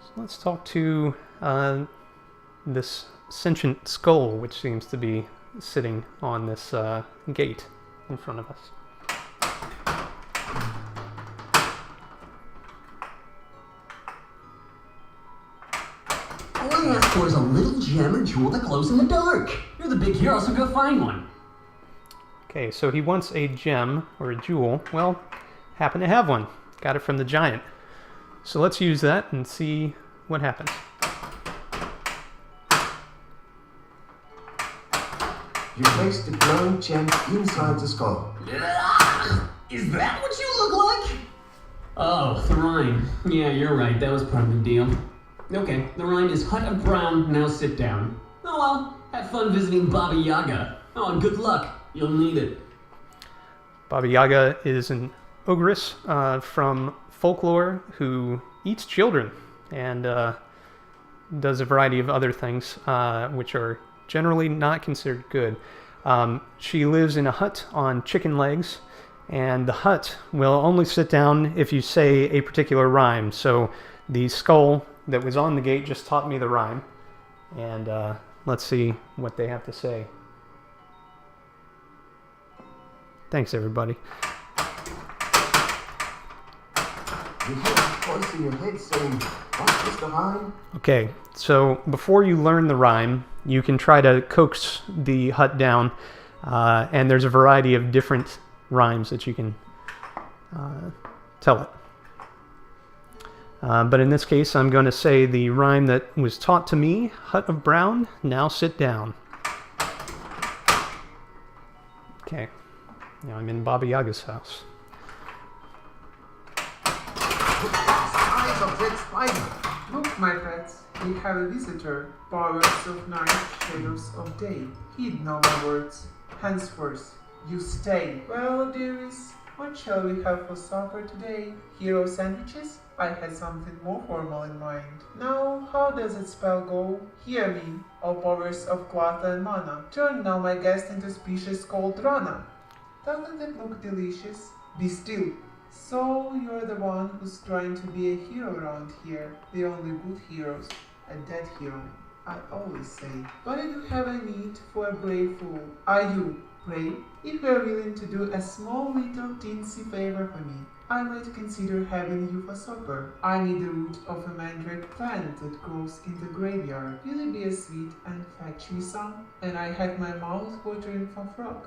So let's talk to this sentient skull, which seems to be sitting on this gate in front of us. All I ask for is a little gem or jewel that glows in the dark. You're the big hero, so go find one. Okay, so he wants a gem or a jewel. Well, happen to have one. Got it from the giant. So let's use that and see what happens. You place the glowing gem inside the skull. Is that what you look like? Oh, the rhyme. Yeah, you're right. That was part of the deal. Okay, the rhyme is Hut of Brown, now sit down. Oh well, have fun visiting Baba Yaga. Oh, and good luck. You'll need it. Baba Yaga is an ogress from folklore who eats children and does a variety of other things which are generally not considered good. She lives in a hut on chicken legs, and the hut will only sit down if you say a particular rhyme. So the skull that was on the gate just taught me the rhyme, and let's see what they have to say. Thanks, everybody. You hear a voice in your head saying, "What is the rhyme?" Okay, so before you learn the rhyme, you can try to coax the hut down, and there's a variety of different rhymes that you can tell it. But in this case, I'm going to say the rhyme that was taught to me, Hut of Brown, now sit down. Okay, now I'm in Baba Yaga's house. Eyes of that spider. Look, my pets, we have a visitor. Powers of night, shadows of day. Heed not my words. Henceforth, you stay. Well, dearies, what shall we have for supper today? Hero sandwiches? I had something more formal in mind. Now, how does its spell go? Hear me, all powers of cloth and mana. Turn now my guest into species called Rana. Doesn't it look delicious? Be still. So you're the one who's trying to be a hero around here. The only good heroes, a dead hero, I always say. But I do have a need for a brave fool. Are you, pray? If you're willing to do a small little teensy favor for me, I might consider having you for supper. I need the root of a mandrake plant that grows in the graveyard. Will you be a sweet and fetch me some? And I had my mouth watering for frog.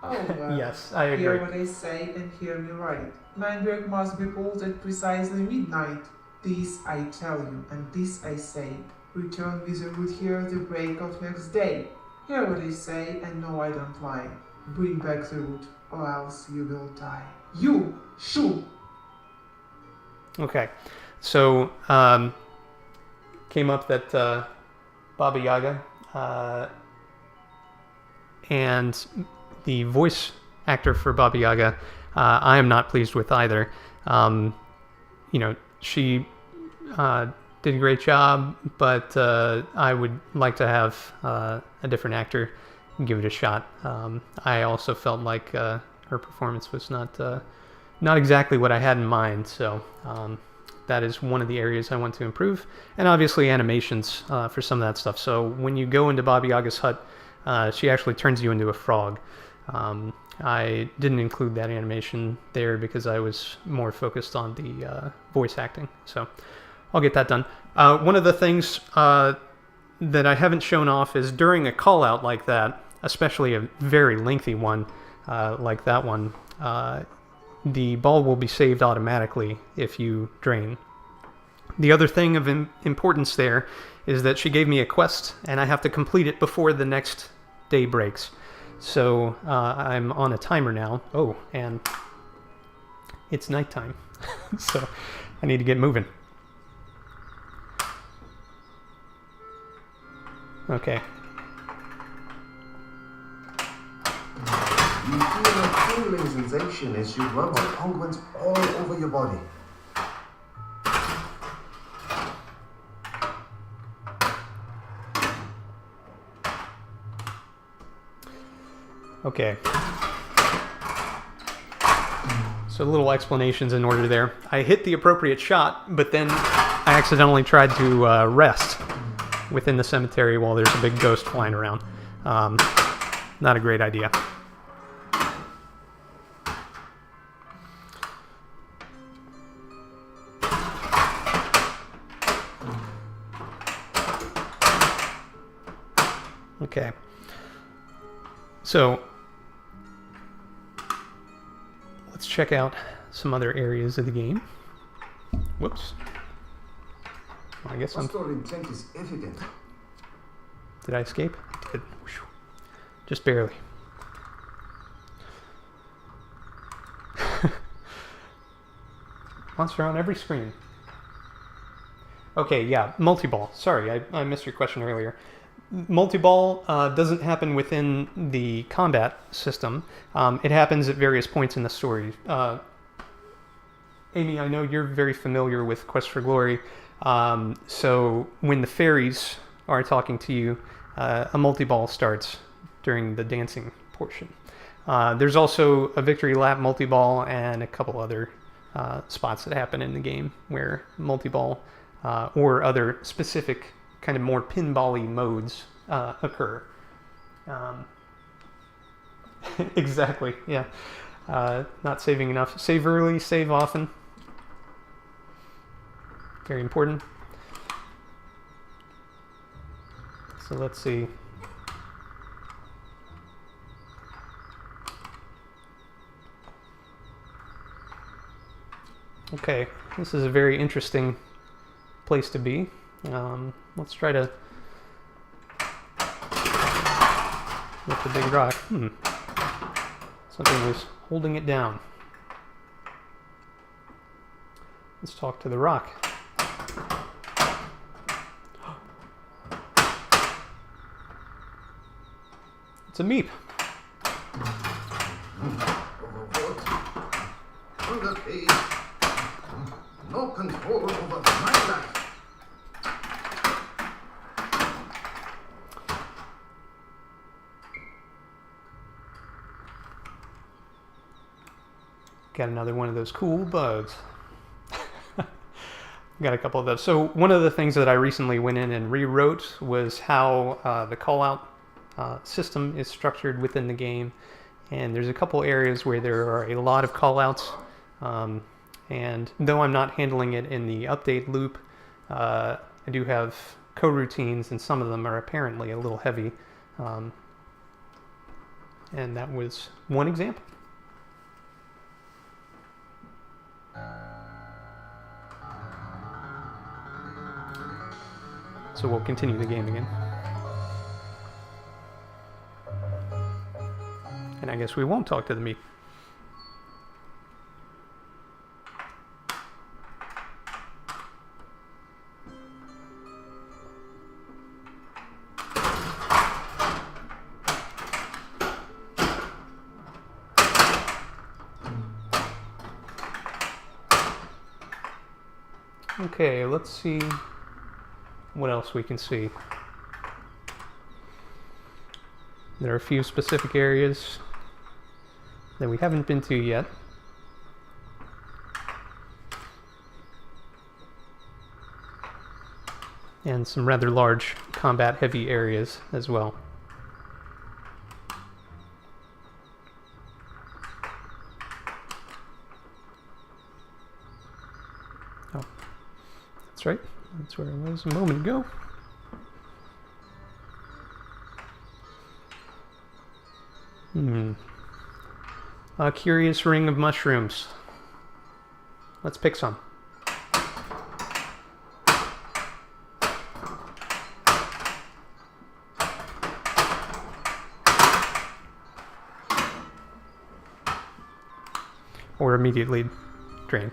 Oh well. Yes, I agree. Hear what I say and hear me right. Mandrake must be pulled at precisely midnight. This I tell you, and this I say. Return with the root here at the break of next day. Hear what I say, and know I don't lie. Bring back the root, or else you will die. You, shoo! Okay, so came up that Baba Yaga and the voice actor for Baba Yaga, I am not pleased with either. You know, she did a great job, but I would like to have a different actor give it a shot. I also felt like her performance was not exactly what I had in mind, so that is one of the areas I want to improve. And obviously animations for some of that stuff. So when you go into Baba Yaga's hut, she actually turns you into a frog. I didn't include that animation there because I was more focused on the voice acting. So I'll get that done. One of the things that I haven't shown off is during a call out like that, especially a very lengthy one like that one, the ball will be saved automatically if you drain. The other thing of importance there is that she gave me a quest and I have to complete it before the next day breaks. So I'm on a timer now. Oh, and it's nighttime. So I need to get moving. Okay. You feel a tingling sensation as you rub the unguents all over your body. Okay. So little explanations in order there. I hit the appropriate shot, but then I accidentally tried to rest within the cemetery while there's a big ghost flying around. Not a great idea. Okay. So let's check out some other areas of the game. Whoops. I guess I'm... Pastoral intent is evident. Did I escape? I did. Just barely. Monster on every screen. Okay, yeah, multi-ball. Sorry, I missed your question earlier. Multi-ball doesn't happen within the combat system. It happens at various points in the story. Amy, I know you're very familiar with Quest for Glory. So when the fairies are talking to you, a multi-ball starts during the dancing portion. There's also a victory lap multi-ball and a couple other spots that happen in the game where multi-ball or other specific kind of more pinball-y modes occur. Exactly, yeah. Not saving enough. Save early, save often. Very important. So let's see. Okay, this is a very interesting place to be. Let's try to lift the big rock. Something was holding it down. Let's talk to the rock. It's a meep. Over page. No control over my life. Got another one of those cool bugs. Got a couple of those. So one of the things that I recently went in and rewrote was how the call-out system is structured within the game. And there's a couple areas where there are a lot of call-outs. And though I'm not handling it in the update loop, I do have coroutines, and some of them are apparently a little heavy. And that was one example. So we'll continue the game again. And I guess we won't talk to the meep. Okay, let's see what else we can see. There are a few specific areas that we haven't been to yet. And some rather large combat heavy areas as well. Oh, that's right. That's where I was a moment ago. A curious ring of mushrooms. Let's pick some. Or immediately drain.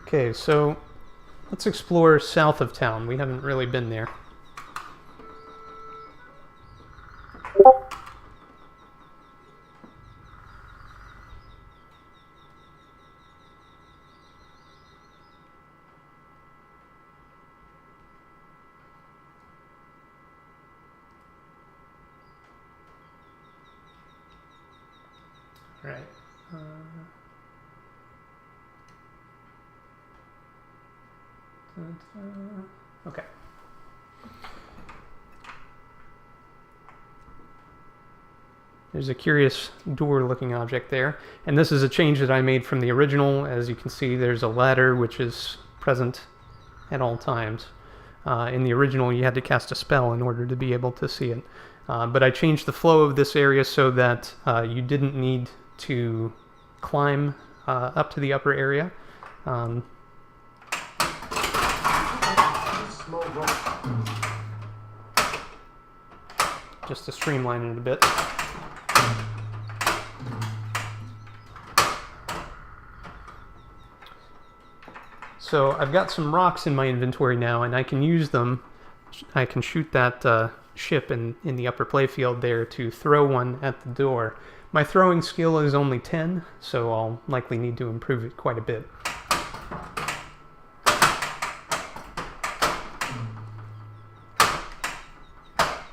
Okay, so let's explore south of town. We haven't really been there. All right. Okay. There's a curious door-looking object there, and this is a change that I made from the original. As you can see, there's a ladder which is present at all times. In the original, you had to cast a spell in order to be able to see it. But I changed the flow of this area so that you didn't need to climb up to the upper area. Just to streamline it a bit. So I've got some rocks in my inventory now, and I can use them. I can shoot that ship in the upper playfield there to throw one at the door. My throwing skill is only 10, so I'll likely need to improve it quite a bit.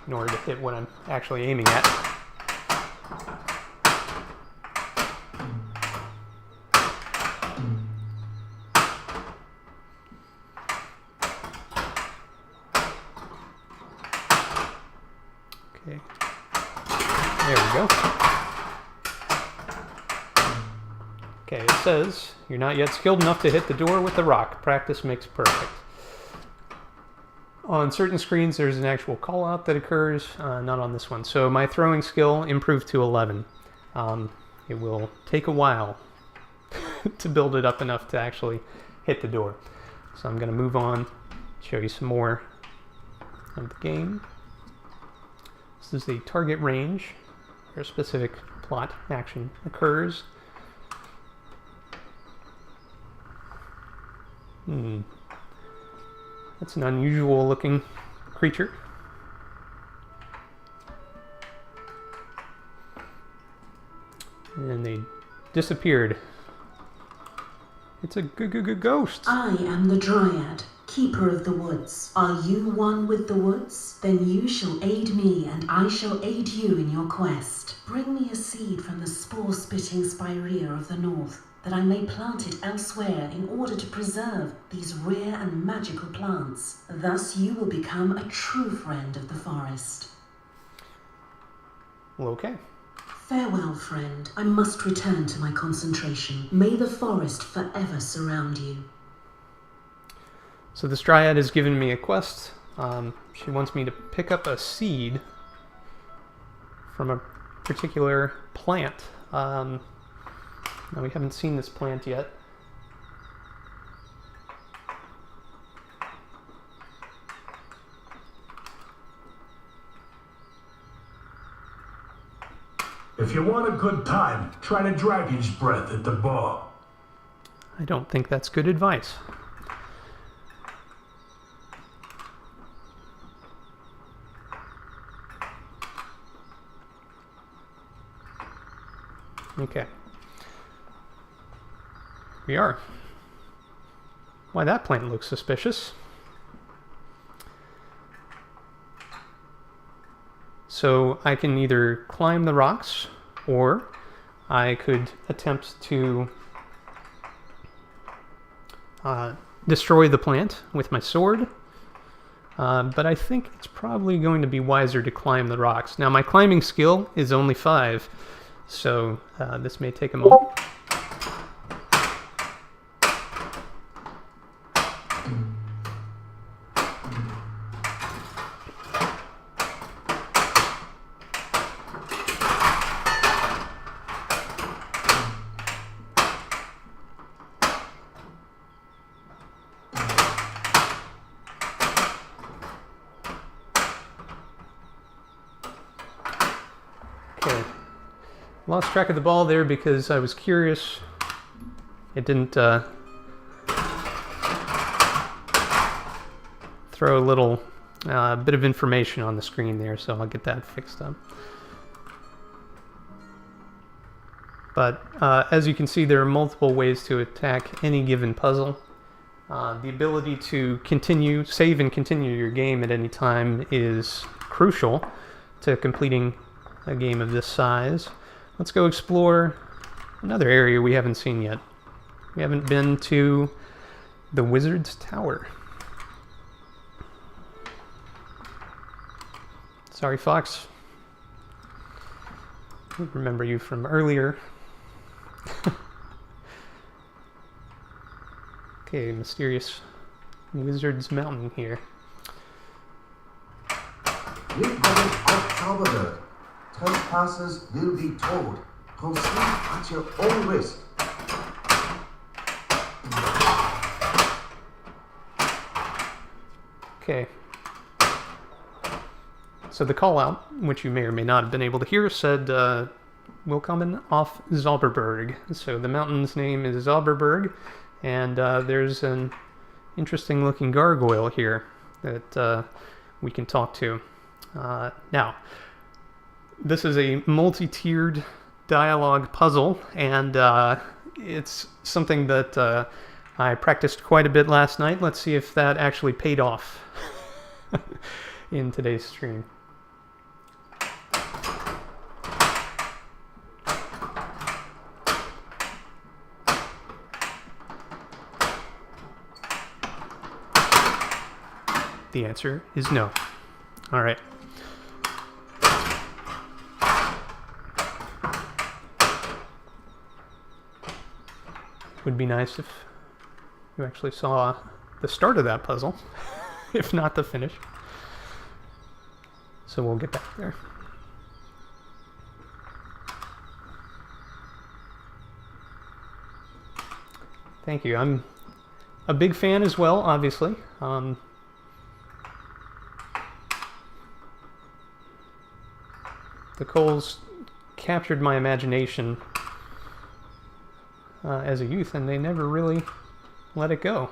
In order to hit what I'm actually aiming at. Okay. There we go. Okay, it says, you're not yet skilled enough to hit the door with the rock. Practice makes perfect. On certain screens, there's an actual call-out that occurs, not on this one. So my throwing skill improved to 11. It will take a while to build it up enough to actually hit the door. So I'm going to move on, show you some more of the game. This is the target range, where a specific plot action occurs. That's an unusual looking creature. And they disappeared. It's a ghost. I am the Dryad, keeper of the woods. Are you one with the woods? Then you shall aid me, and I shall aid you in your quest. Bring me a seed from the spore-spitting spirea of the north, that I may plant it elsewhere in order to preserve these rare and magical plants. Thus you will become a true friend of the forest. Well, okay. Farewell, friend. I must return to my concentration. May the forest forever surround you. So this Dryad has given me a quest. She wants me to pick up a seed from a particular plant. Now, we haven't seen this plant yet. If you want a good time, try the dragon's breath at the bar. I don't think that's good advice. Okay. We are. Why, that plant looks suspicious. So I can either climb the rocks, or I could attempt to destroy the plant with my sword. But I think it's probably going to be wiser to climb the rocks. Now, my climbing skill is only 5, so this may take a moment. Okay, lost track of the ball there because I was curious. It didn't throw a little bit of information on the screen there, so I'll get that fixed up. But as you can see, there are multiple ways to attack any given puzzle. The ability to save and continue your game at any time is crucial to completing a game of this size. Let's go explore another area we haven't seen yet. We haven't been to the Wizard's Tower. Sorry, Fox. I remember you from earlier. Okay, mysterious Wizard's Mountain here. Lieutenant of Zauberberg, trespassers will be told. Proceed at your own risk. Okay. So the call out, which you may or may not have been able to hear, said Willkommen auf Zauberberg. So the mountain's name is Zauberberg, and there's an interesting looking gargoyle here that we can talk to. Now, this is a multi-tiered dialogue puzzle, and it's something that I practiced quite a bit last night. Let's see if that actually paid off in today's stream. The answer is no. All right. Would be nice if you actually saw the start of that puzzle, if not the finish. So we'll get back there. Thank you. I'm a big fan as well, obviously. The Coles captured my imagination as a youth, and they never really let it go.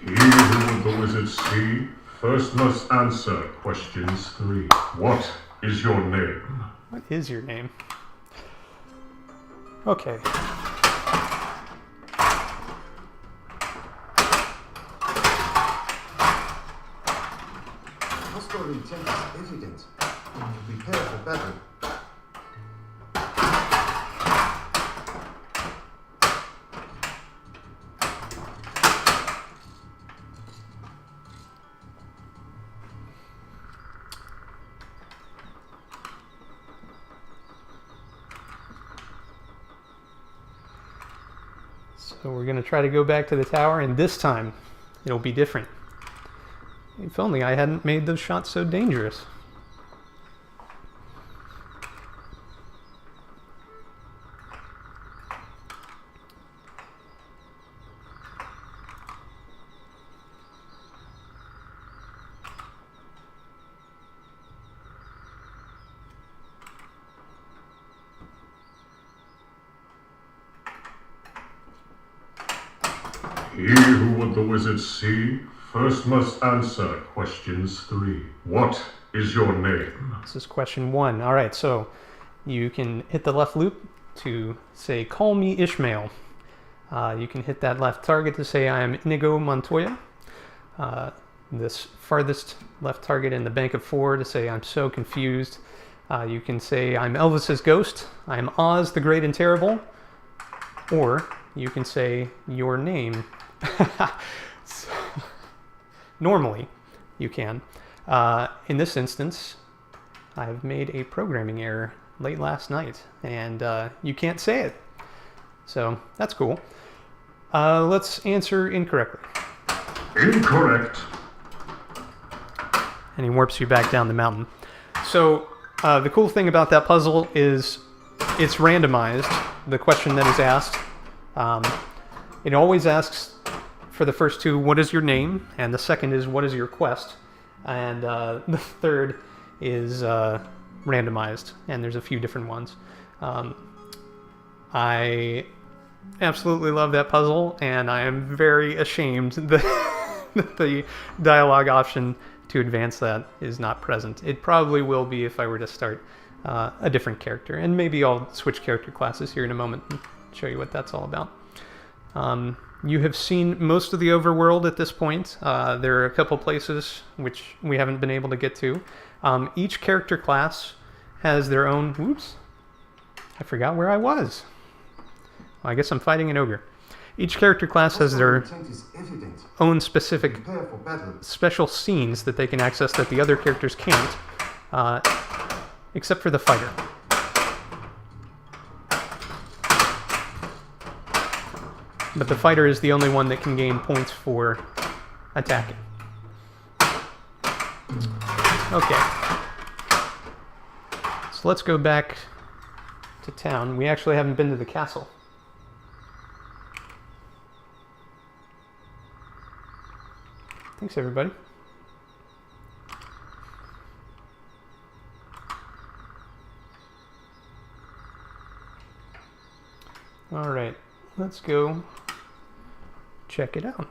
He who would the wizard see first must answer questions 3. What is your name? What is your name? Okay. Hostile intent is evident. Prepare for battle. So we're going to try to go back to the tower, and this time it'll be different. If only I hadn't made those shots so dangerous. He who would the wizard see first must answer questions 3. What is your name? This is question 1. All right, so you can hit the left loop to say, call me Ishmael. You can hit that left target to say, I am Inigo Montoya. This farthest left target in the bank of 4 to say, I'm so confused. You can say, I'm Elvis's ghost. I'm Oz the Great and Terrible. Or you can say your name. So, normally, you can. In this instance, I've made a programming error late last night, and you can't say it. So, that's cool. Let's answer incorrectly. Incorrect. And he warps you back down the mountain. So, the cool thing about that puzzle is it's randomized, the question that is asked. It always asks for the first 2, what is your name? And the second is, what is your quest? And the third is randomized, and there's a few different ones. I absolutely love that puzzle, and I am very ashamed that the dialogue option to advance that is not present. It probably will be if I were to start a different character, and maybe I'll switch character classes here in a moment and show you what that's all about. You have seen most of the overworld at this point. There are a couple places which we haven't been able to get to. Each character class has their own... Whoops! I forgot where I was. Well, I guess I'm fighting an ogre. Each character class has their own specific special scenes that they can access that the other characters can't, except for the fighter. But the fighter is the only one that can gain points for attacking. Okay. So let's go back to town. We actually haven't been to the castle. Thanks, everybody. All right, let's go check it out.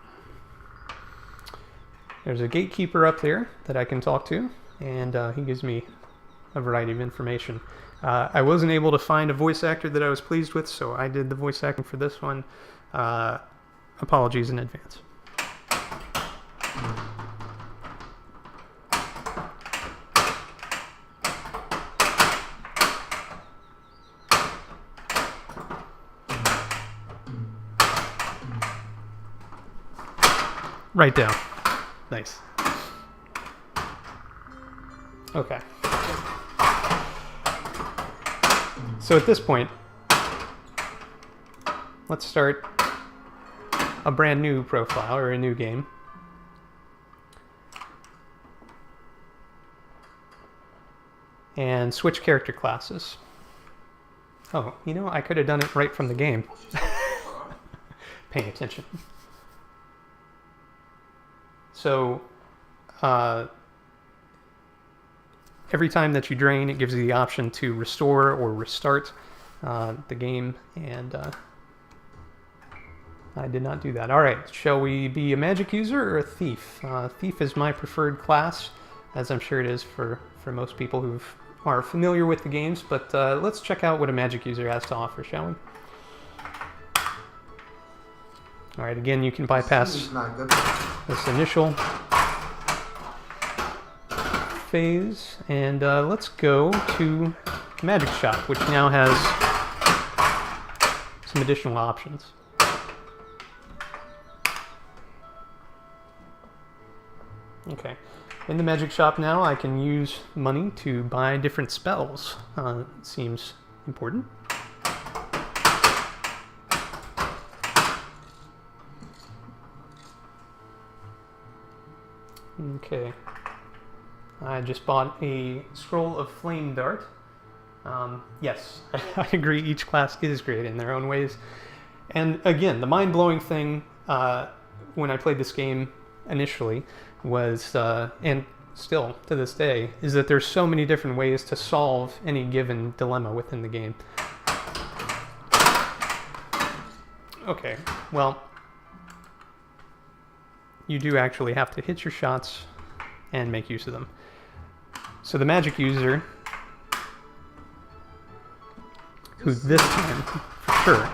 There's a gatekeeper up there that I can talk to, and he gives me a variety of information. I wasn't able to find a voice actor that I was pleased with, so I did the voice acting for this one. Apologies in advance. Right down. Nice. Okay. So at this point, let's start a brand new profile or a new game. And switch character classes. Oh, you know, I could have done it right from the game. Paying attention. So, every time that you drain, it gives you the option to restore or restart the game, and I did not do that. Alright, shall we be a magic user or a thief? Thief is my preferred class, as I'm sure it is for most people who are familiar with the games, but let's check out what a magic user has to offer, shall we? Alright, again, you can bypass this initial phase, and let's go to the magic shop, which now has some additional options. Okay, in the magic shop now I can use money to buy different spells. Seems important. Okay, I just bought a scroll of flame dart. Yes, I agree, each class is great in their own ways. And again, the mind-blowing thing when I played this game initially was, and still to this day, is that there's so many different ways to solve any given dilemma within the game. Okay, well, you do actually have to hit your shots and make use of them. So the magic user, who this time, for sure,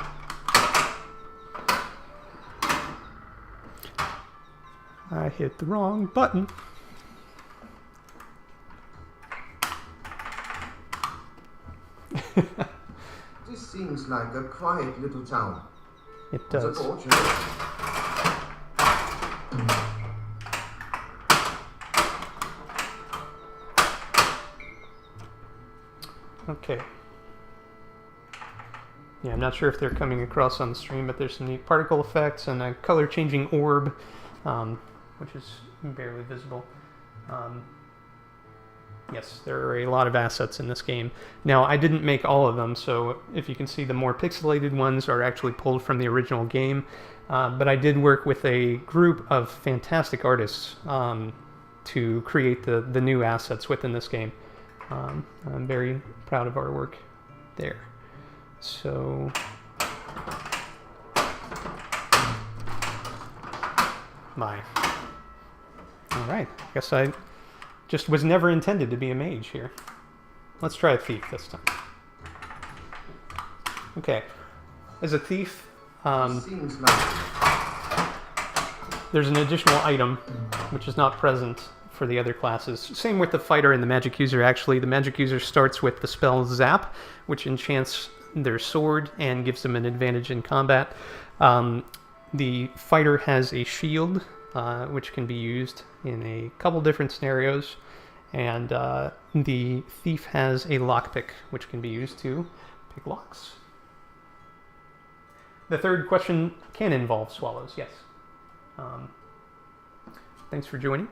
I hit the wrong button. This seems like a quiet little town. It does. Okay. Yeah, I'm not sure if they're coming across on the stream, but there's some neat particle effects and a color-changing orb, which is barely visible. Yes, there are a lot of assets in this game. Now, I didn't make all of them, so if you can see, the more pixelated ones are actually pulled from the original game, but I did work with a group of fantastic artists to create the new assets within this game. I'm very proud of our work there. So, my. Alright, I guess I just was never intended to be a mage here. Let's try a thief this time. Okay, as a thief, Seems like there's an additional item which is not present for the other classes. Same with the fighter and the magic user, actually. The magic user starts with the spell Zap, which enchants their sword and gives them an advantage in combat. The fighter has a shield, which can be used in a couple different scenarios. And the thief has a lockpick, which can be used to pick locks. The third question can involve swallows, yes. Thanks for joining.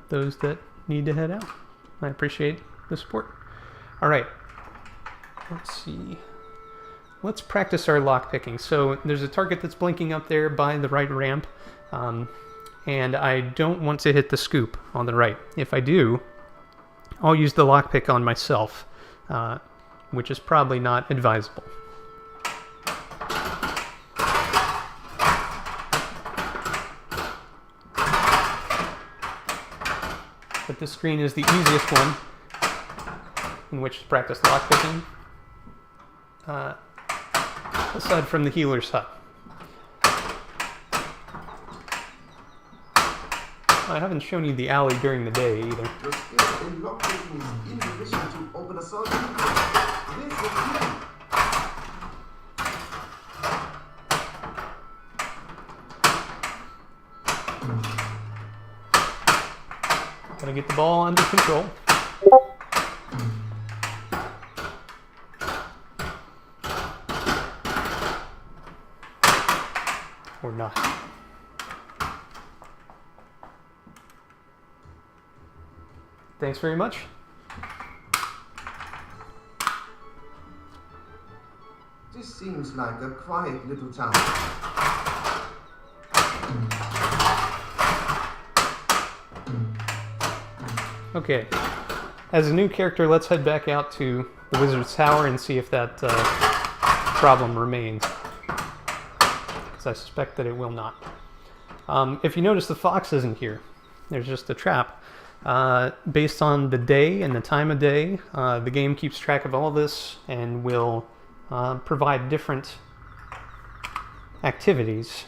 Those that need to head out, I appreciate the support. All right, let's see. Let's practice our lock picking. So there's a target that's blinking up there by the right ramp, and I don't want to hit the scoop on the right. If I do, I'll use the lockpick on myself, which is probably not advisable. But this screen is the easiest one in which to practice lockpicking, aside from the healer's hut. I haven't shown you the alley during the day either. your skill in lockpicking is insufficient to open a solid door. This is key. Gotta get the ball under control. Or not. Thanks very much. This seems like a quiet little town. Okay, as a new character, let's head back out to the Wizard's Tower and see if that problem remains. Because I suspect that it will not. If you notice, the fox isn't here. There's just a trap. Based on the day and the time of day, the game keeps track of all of this and will provide different activities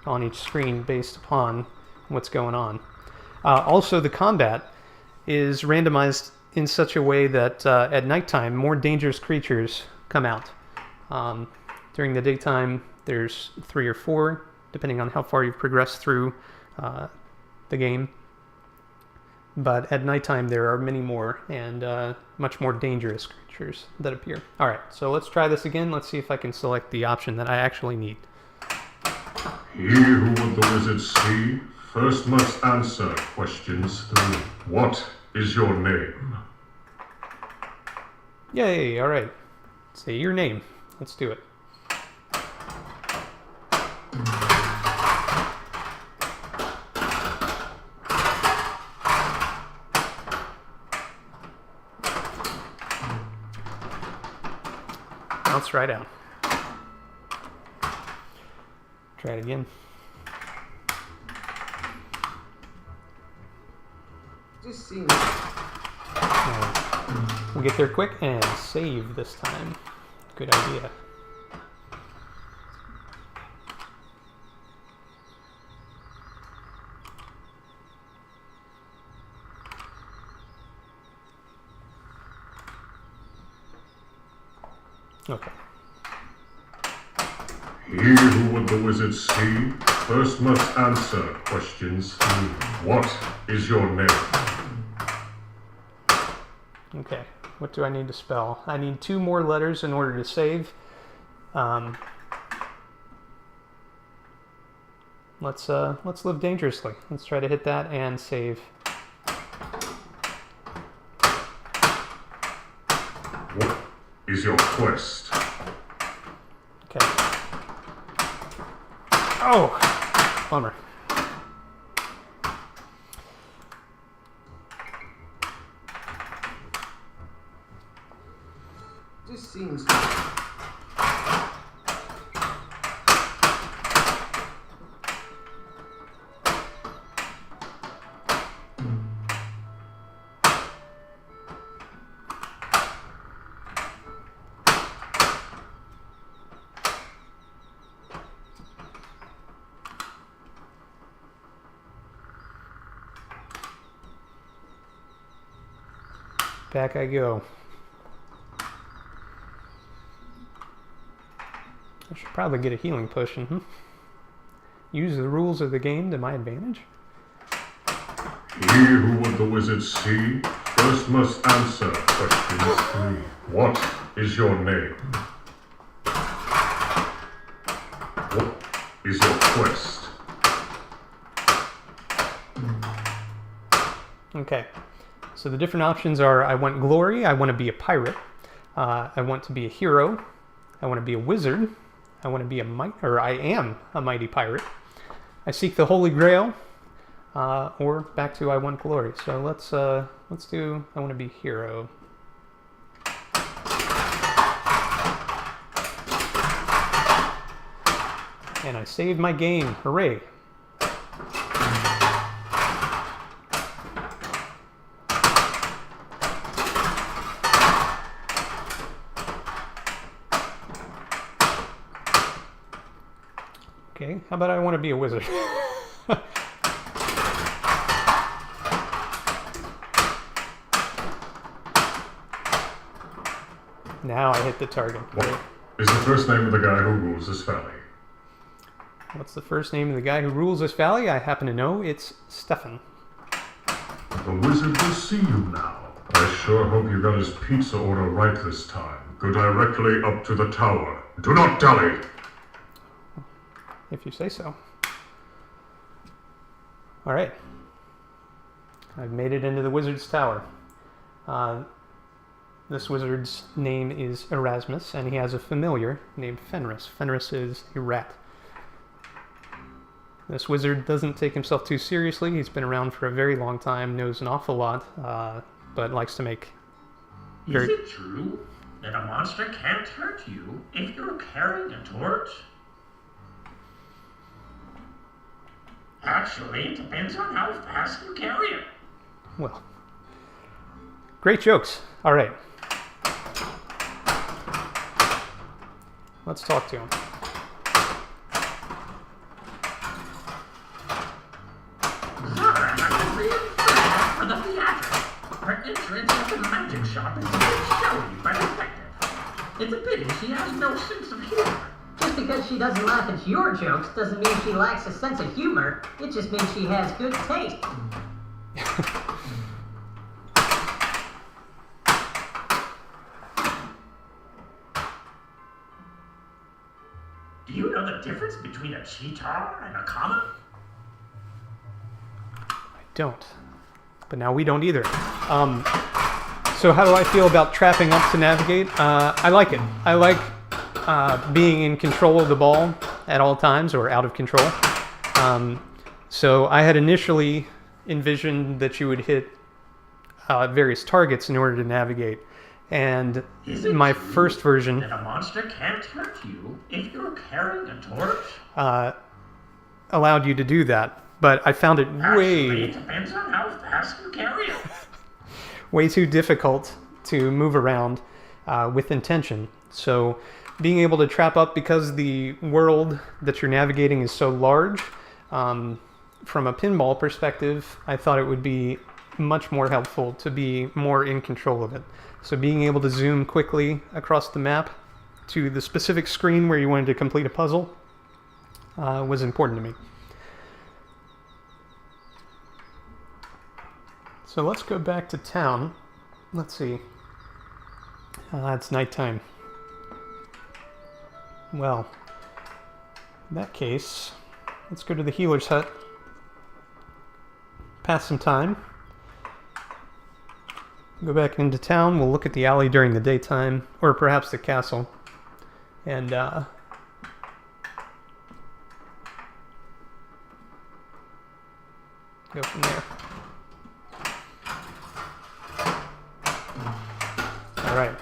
on each screen based upon what's going on. Also, the combat is randomized in such a way that at nighttime, more dangerous creatures come out. During the daytime, there's 3 or 4, depending on how far you've progressed through the game. But at nighttime, there are many more and much more dangerous creatures that appear. All right, so let's try this again. Let's see if I can select the option that I actually need. He who would the wizard see first must answer questions 3. What is your name? Yay, all right. Say your name. Let's do it. Bounce right out. Try it again. This seems... We'll get there quick and save this time. Good idea. Okay. He who would the wizard see first must answer questions 3. What is your name? Okay, what do I need to spell? I need 2 more letters in order to save. Let's live dangerously. Let's try to hit that and save. What is your quest? Okay. Oh, bummer. This seems... Back I go. I should probably get a healing potion. Use the rules of the game to my advantage. He who would the wizard see first must answer question 3. What is your name? What is your quest? Okay, so the different options are: I want glory, I want to be a pirate, I want to be a hero, I want to be a wizard, I want to be I am a mighty pirate, I seek the Holy Grail, or back to I want glory. So let's do I want to be hero. And I saved my game. Hooray! Okay, how about I want to be a wizard? Now I hit the target. What is the first name of the guy who rules this valley? What's the first name of the guy who rules this valley? I happen to know. It's Stefan. The wizard will see you now. I sure hope you got his pizza order right this time. Go directly up to the tower. Do not dally! If you say so. Alright. I've made it into the wizard's tower. This wizard's name is Erasmus, and he has a familiar named Fenris. Fenris is a rat. This wizard doesn't take himself too seriously. He's been around for a very long time, knows an awful lot, but likes to make... Is it true that a monster can't hurt you if you're carrying a torch? Actually, it depends on how fast you carry it. Well, great jokes. All right. Let's talk to him. Zara has a real flair for the theatrics. Her entrance into the magic shop is very showy but effective. It's a pity she has no sense of humor. Just because she doesn't laugh at your jokes doesn't mean she lacks a sense of humor. It just means she has good taste. Do you know the difference between a cheetah and a comma? I don't. But now we don't either. So how do I feel about trapping up to navigate? I like it. I like being in control of the ball at all times, or out of control. So I had initially envisioned that you would hit various targets in order to navigate. And my first version... that a monster can't hurt you if you're carrying a torch? Allowed you to do that. But I found it Actually, it depends on how fast you carry it. way too difficult to move around with intention. So being able to trap up, because the world that you're navigating is so large, from a pinball perspective, I thought it would be much more helpful to be more in control of it. So being able to zoom quickly across the map to the specific screen where you wanted to complete a puzzle was important to me. So let's go back to town. Let's see. It's nighttime. Well, in that case, let's go to the healer's hut. Pass some time. Go back into town. We'll look at the alley during the daytime, or perhaps the castle. And go from there. Alright.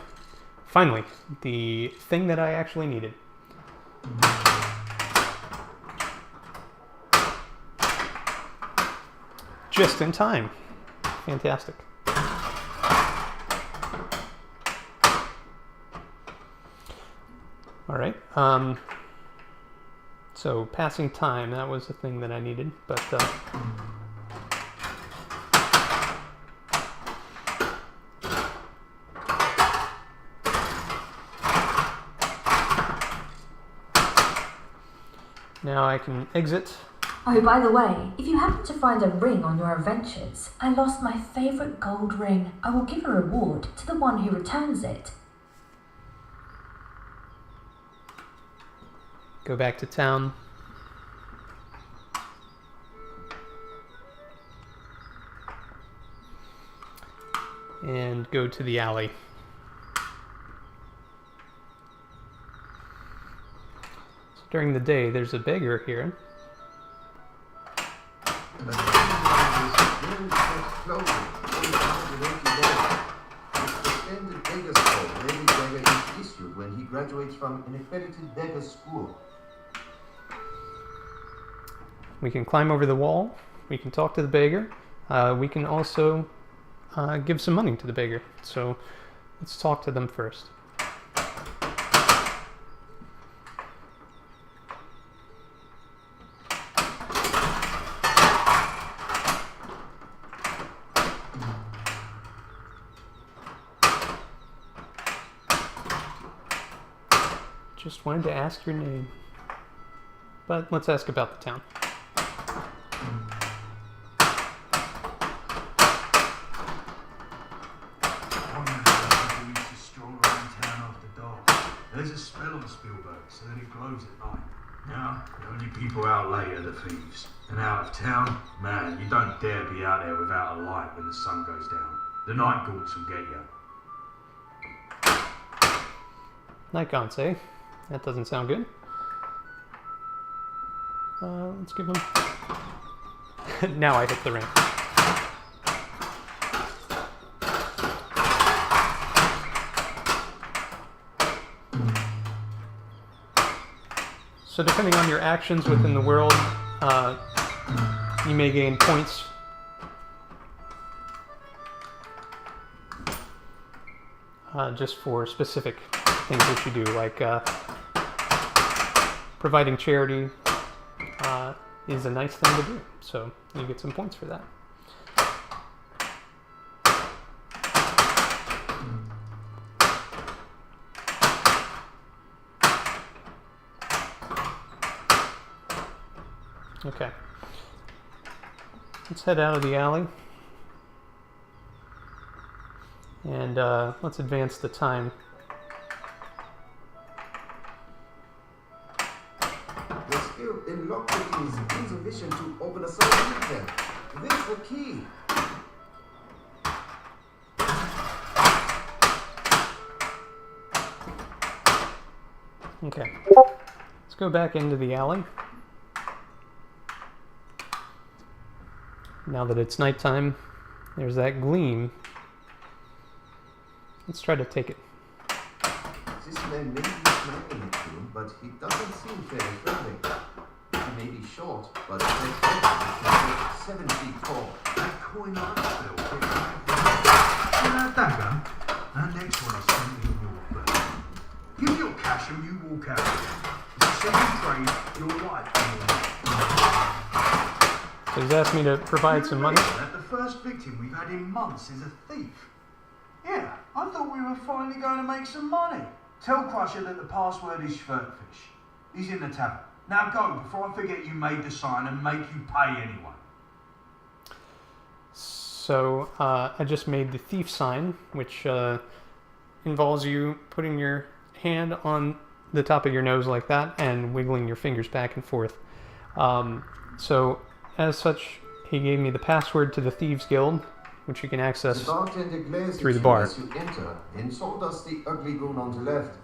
Finally, the thing that I actually needed. Just in time. Fantastic. Alright. So passing time, that was the thing that I needed, but Now I can exit. Oh, by the way, if you happen to find a ring on your adventures, I lost my favourite gold ring. I will give a reward to the one who returns it. Go back to town. And go to the alley. So during the day, there's a beggar here. When he graduates from an accredited beggar school. We can climb over the wall. We can talk to the beggar. We can also give some money to the beggar. So let's talk to them first. Just wanted to ask your name. But let's ask about the town. There's a spell on Spielberg so that it glows at night. Now, the only people out late are the thieves. And out of town, man, you don't dare be out there without a light when the sun goes down. The night gaunts will get you. Night gaunts, eh? That doesn't sound good. Let's give him... Now I hit the ring. So depending on your actions within the world, you may gain points. Just for specific things that you do, like providing charity is a nice thing to do, so you get some points for that. Okay, let's head out of the alley and let's advance the time. The skill in lockpicking is insufficient to open a certain detail. This is the key. Okay, let's go back into the alley. Now that it's nighttime, there's that gleam. Let's try to take it. This man may be smiling at you, but he doesn't seem very friendly. He may be short, but he's 7 feet tall. That coin art spell. And that dagger. That next one is something in your place. Give your cash and you walk out. It's a simple trade, your life. So he's asked me to provide some money. That the first victim we've had in months is a thief. Yeah, I thought we were finally going to make some money. Tell Crusher that the password is Schwertfish. He's in the tavern. Now go, before I forget you made the sign and make you pay anyway. So I just made the thief sign, which involves you putting your hand on the top of your nose like that and wiggling your fingers back and forth. So as such, he gave me the password to the Thieves Guild, which you can access through the bar. As you enter, and so does the ugly goon on the left.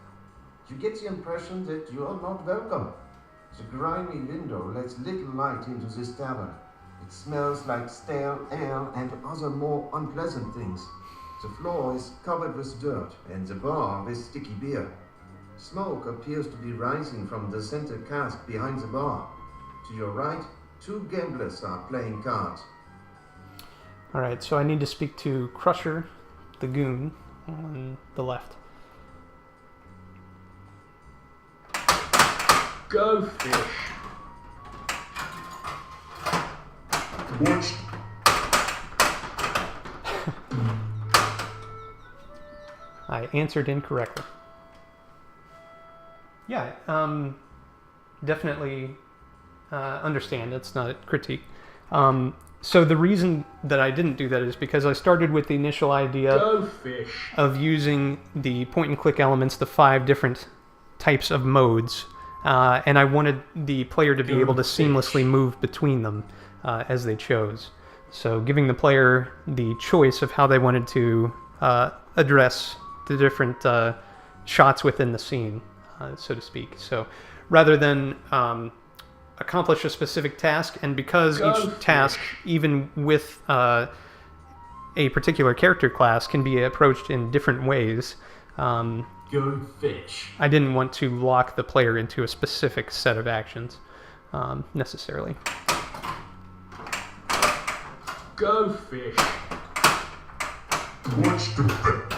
You get the impression that you are not welcome. The grimy window lets little light into this tavern. It smells like stale ale and other more unpleasant things. The floor is covered with dirt, and the bar with sticky beer. Smoke appears to be rising from the center cask behind the bar. To your right, 2 gamblers are playing cards. Alright, so I need to speak to Crusher, the goon, on the left. Go fish. Watch. I answered incorrectly. Yeah, definitely understand. That's not a critique. So the reason that I didn't do that is because I started with the initial idea of using the point-and-click elements, the 5 different types of modes, and I wanted the player to be able to seamlessly move between them as they chose. So giving the player the choice of how they wanted to address the different shots within the scene, so to speak. So rather than accomplish a specific task, and because each task, even with a particular character class, can be approached in different ways, Go fish. I didn't want to lock the player into a specific set of actions necessarily. Go fish. What's the bet?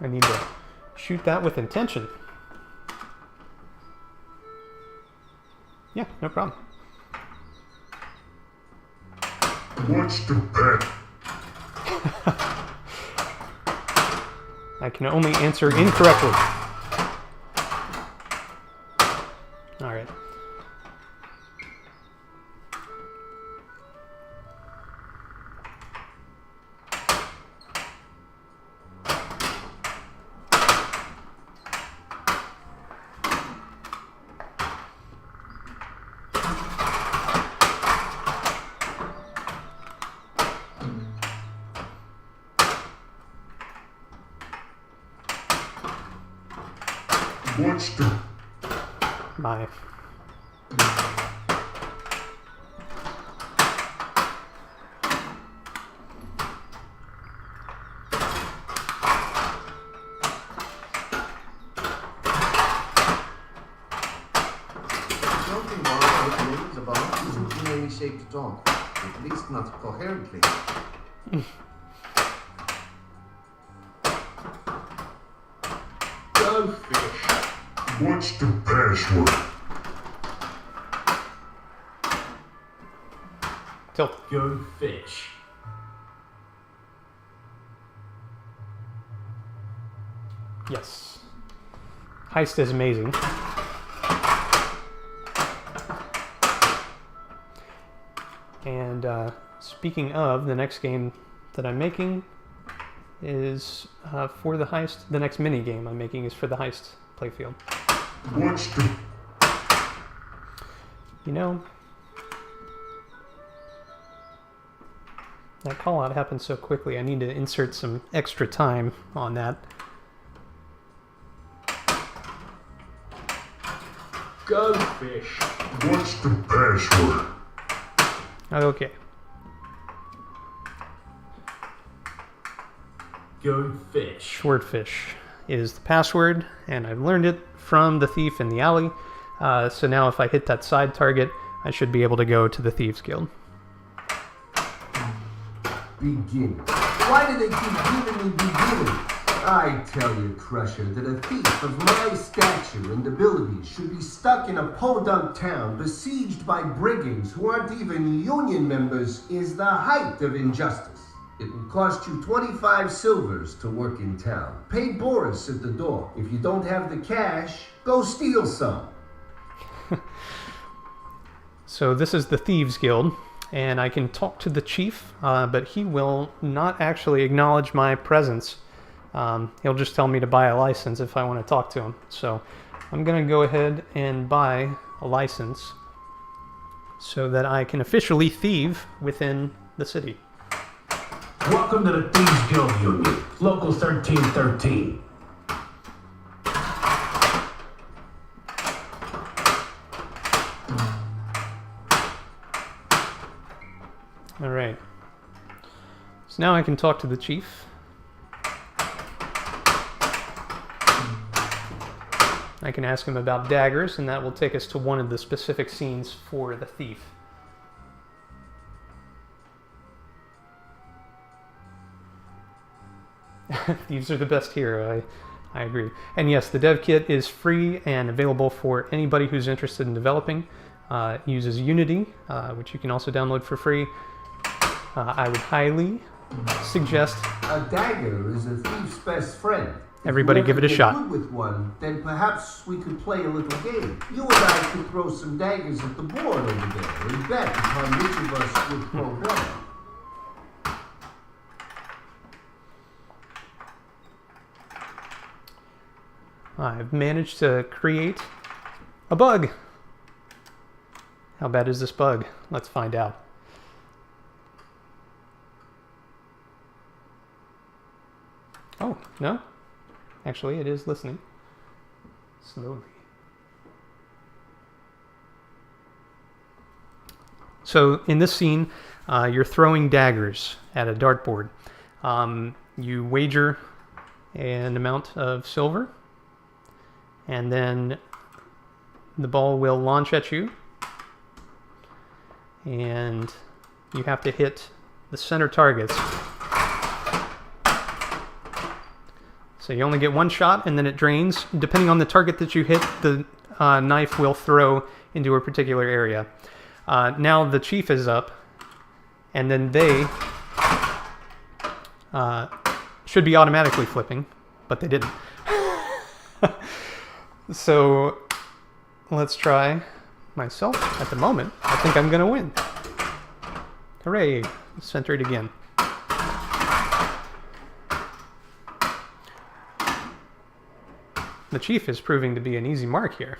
I need to shoot that with intention. Yeah, no problem. What's the bet? I can only answer incorrectly. All right. What's the... Bye. Something wrong with names about isn't in any shape to talk, at least not coherently. Go fish. What's the password? Tilt. Go fish. Yes. Heist is amazing. And speaking of, the next game that I'm making is for the heist. The next mini game I'm making is for the heist playfield. What's the... You know, that call out happened so quickly. I need to insert some extra time on that. Go fish. What's the password? Okay. Go fish. Swordfish is the password, and I've learned it from the thief in the alley. So now if I hit that side target, I should be able to go to the Thieves Guild. Begin. Why do they keep giving me beginnings? I tell you, Crusher, that a thief of my stature and abilities should be stuck in a podunk town besieged by brigands who aren't even union members is the height of injustice. It will cost you 25 silvers to work in town. Pay Boris at the door. If you don't have the cash, go steal some. So this is the Thieves Guild, and I can talk to the chief, but he will not actually acknowledge my presence. He'll just tell me to buy a license if I want to talk to him. So I'm going to go ahead and buy a license so that I can officially thieve within the city. Welcome to the Thieves Guild Union, Local 1313. All right. So now I can talk to the chief. I can ask him about daggers, and that will take us to one of the specific scenes for the thief. Thieves are the best hero, I agree. And yes, the dev kit is free and available for anybody who's interested in developing. It uses Unity, which you can also download for free. I would highly suggest... A dagger is a thief's best friend. Everybody give it a If you shot. ever get good with one, then perhaps we could play a little game. You and I could throw some daggers at the board over there and bet upon which of us would throw better. I've managed to create a bug. How bad is this bug? Let's find out. Oh, no. Actually, it is listening. Slowly. So in this scene, you're throwing daggers at a dartboard. You wager an amount of silver, and then the ball will launch at you, and you have to hit the center targets. So you only get one shot, and then it drains. Depending on the target that you hit, the knife will throw into a particular area. Now the chief is up, and then they should be automatically flipping, but they didn't. So let's try myself at the moment. I think I'm going to win. Hooray! Center it again. The chief is proving to be an easy mark here.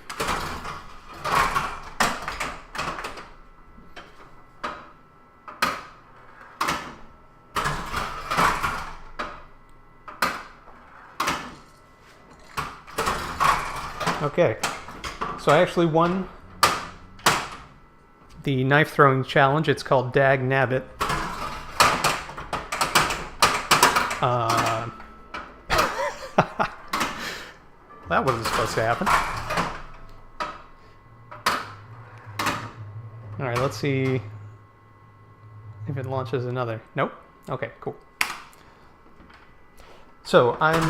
Okay, so I actually won the knife throwing challenge. It's called Dag Nabbit. That wasn't supposed to happen. Alright, let's see if it launches another. Nope. Okay, cool. So, I'm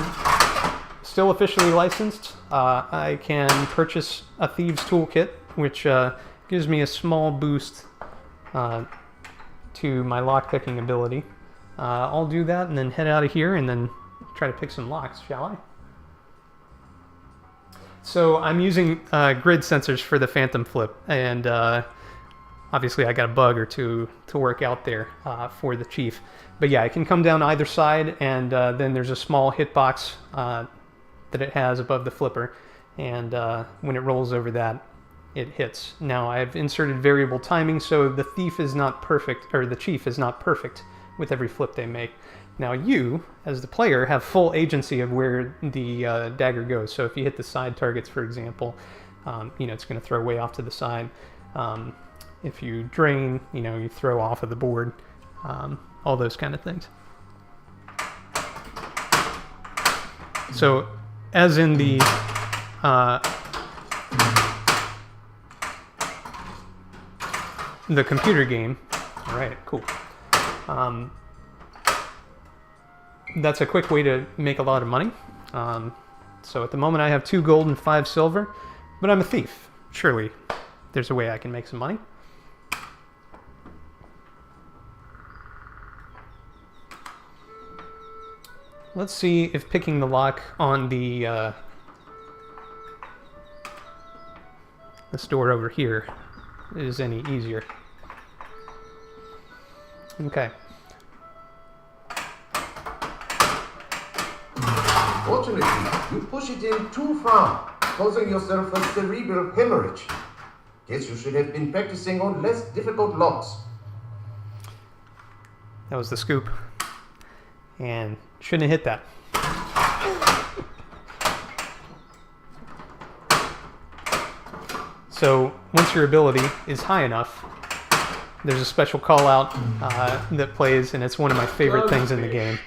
still officially licensed. I can purchase a Thieves Toolkit, which gives me a small boost to my lockpicking ability. I'll do that and then head out of here and then try to pick some locks, shall I? So I'm using grid sensors for the Phantom Flip, and obviously I got a bug or two to work out there for the Chief. But yeah, it can come down either side, and then there's a small hitbox that it has above the flipper, and when it rolls over that, it hits. Now I've inserted variable timing, so the Thief is not perfect, or the Chief is not perfect with every flip they make. Now you, as the player, have full agency of where the dagger goes. So if you hit the side targets, for example, it's going to throw way off to the side. If you drain, you throw off of the board. All those kind of things. So, as in the computer game, all right, cool. That's a quick way to make a lot of money. So at the moment I have 2 gold and 5 silver, but I'm a thief. Surely there's a way I can make some money. Let's see if picking the lock on this door over here is any easier. Okay. Fortunately, you push it in too far, causing yourself a cerebral hemorrhage. Guess you should have been practicing on less difficult locks. That was the scoop. And shouldn't have hit that. So once your ability is high enough, there's a special call out that plays, and it's one of my favorite things in the game.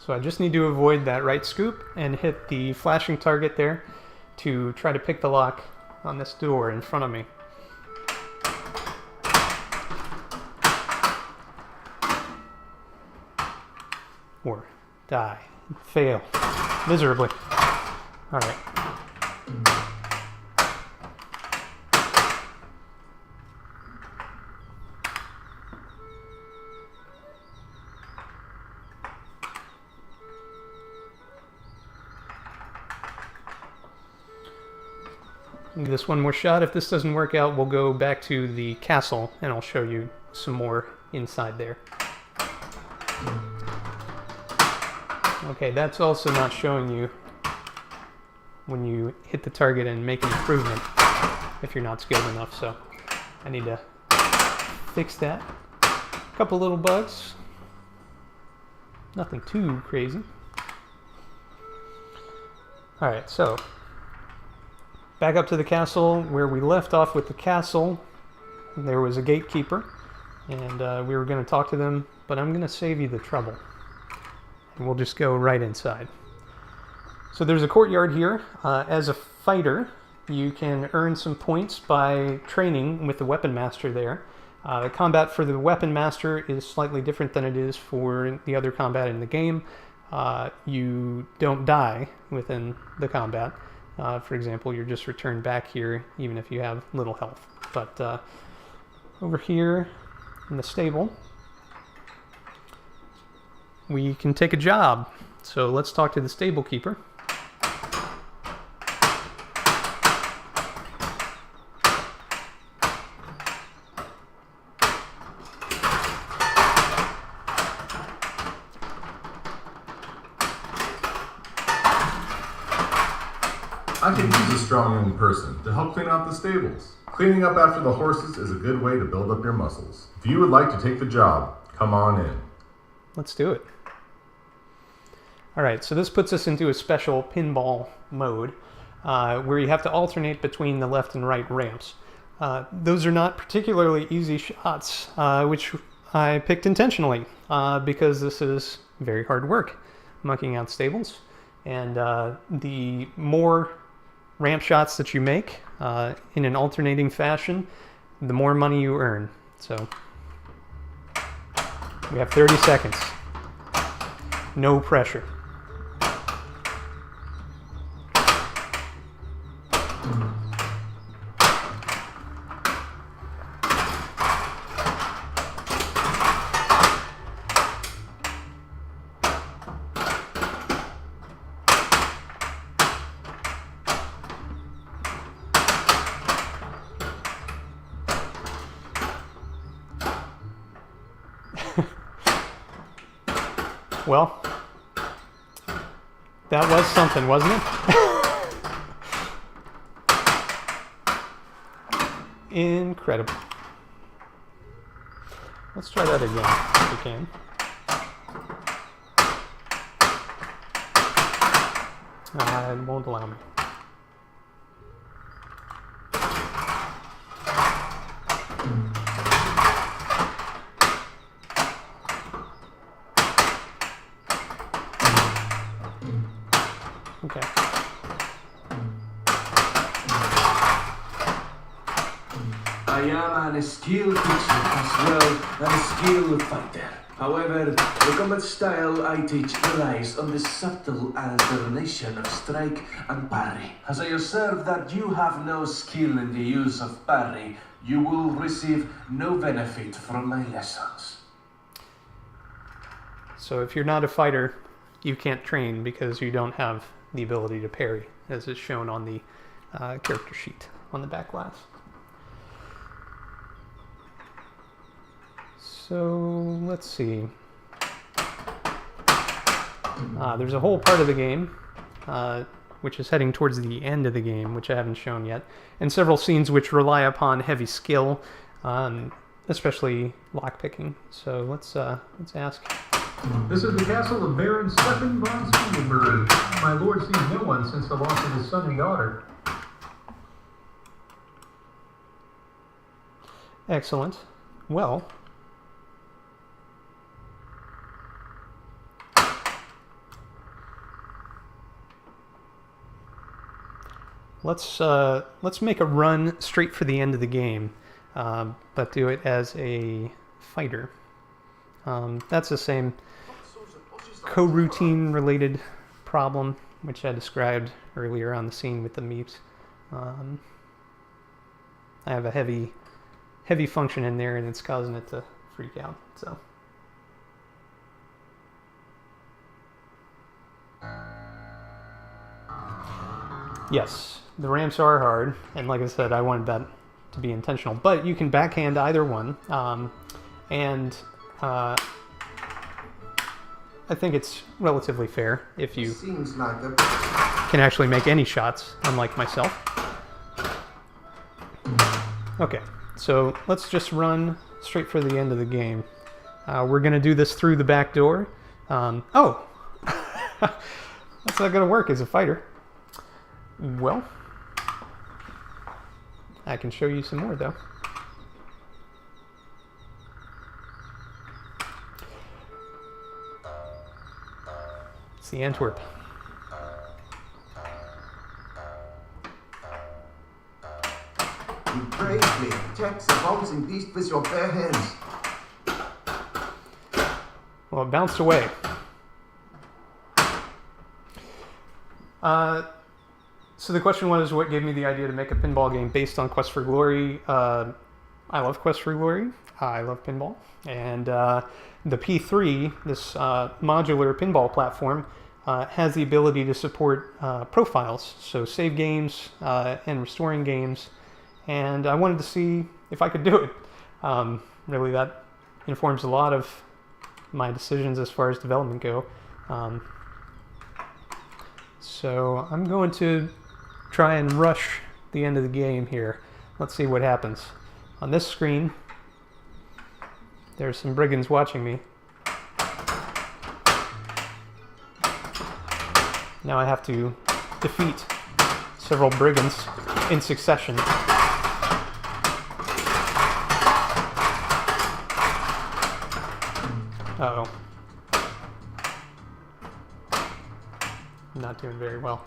So I just need to avoid that right scoop and hit the flashing target there to try to pick the lock on this door in front of me. Die. Fail. Miserably. Alright. Give this one more shot. If this doesn't work out, we'll go back to the castle and I'll show you some more inside there. Okay, that's also not showing you when you hit the target and make an improvement if you're not skilled enough, so I need to fix that. A couple little bugs. Nothing too crazy. Alright, so back up to the castle where we left off with the castle. There was a gatekeeper and we were going to talk to them, but I'm going to save you the trouble. And we'll just go right inside. So there's a courtyard here. As a fighter, you can earn some points by training with the weapon master there. The combat for the weapon master is slightly different than it is for the other combat in the game. You don't die within the combat. For example, you're just returned back here even if you have little health. But over here in the stable, we can take a job. So let's talk to the stable keeper. I can use a strong young person to help clean out the stables. Cleaning up after the horses is a good way to build up your muscles. If you would like to take the job, come on in. Let's do it. Alright, so this puts us into a special pinball mode where you have to alternate between the left and right ramps. Those are not particularly easy shots, which I picked intentionally because this is very hard work, mucking out stables. And the more ramp shots that you make in an alternating fashion, the more money you earn. So we have 30 seconds. No pressure. Well, that was something, wasn't it? Incredible. Let's try that again, if we can. It won't allow me. Okay. I am a skilled teacher as well as a skilled fighter. However, the combat style I teach relies on the subtle alternation of strike and parry. As I observe that you have no skill in the use of parry, you will receive no benefit from my lessons. So if you're not a fighter, you can't train because you don't have the ability to parry, as is shown on the character sheet on the back glass. So let's see. There's a whole part of the game which is heading towards the end of the game, which I haven't shown yet, and several scenes which rely upon heavy skill, especially lockpicking. So let's ask. This is the castle of Baron Stefan von Spielberg. My lord sees no one since the loss of his son and daughter. Excellent. Well, let's make a run straight for the end of the game, but do it as a fighter. That's the same coroutine related problem, which I described earlier on the scene with the meeps. I have a heavy function in there, and it's causing it to freak out. So. Yes, the ramps are hard, and like I said, I wanted that to be intentional. But you can backhand either one, and I think it's relatively fair if you can actually make any shots, unlike myself. Okay, so let's just run straight for the end of the game. We're going to do this through the back door. Oh! That's not going to work as a fighter. Well, I can show you some more, though. It's the Antwerp. You bravely attack the bouncing beast with your bare hands. Well, it bounced away. So the question was, what gave me the idea to make a pinball game based on Quest for Glory? I love Quest for Glory. I love pinball. And the P3, this modular pinball platform, has the ability to support profiles, so save games and restoring games. And I wanted to see if I could do it. Really, that informs a lot of my decisions as far as development go. So I'm going to try and rush the end of the game here. Let's see what happens. On this screen, there's some brigands watching me. Now I have to defeat several brigands in succession. Uh-oh. I'm not doing very well.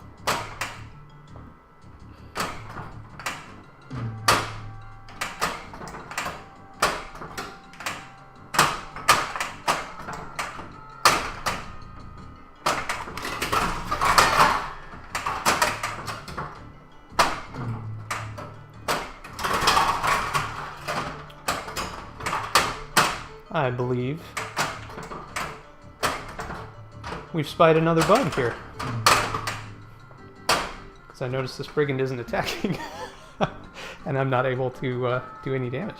I believe we've spied another bug here. Because I noticed this brigand isn't attacking. And I'm not able to do any damage.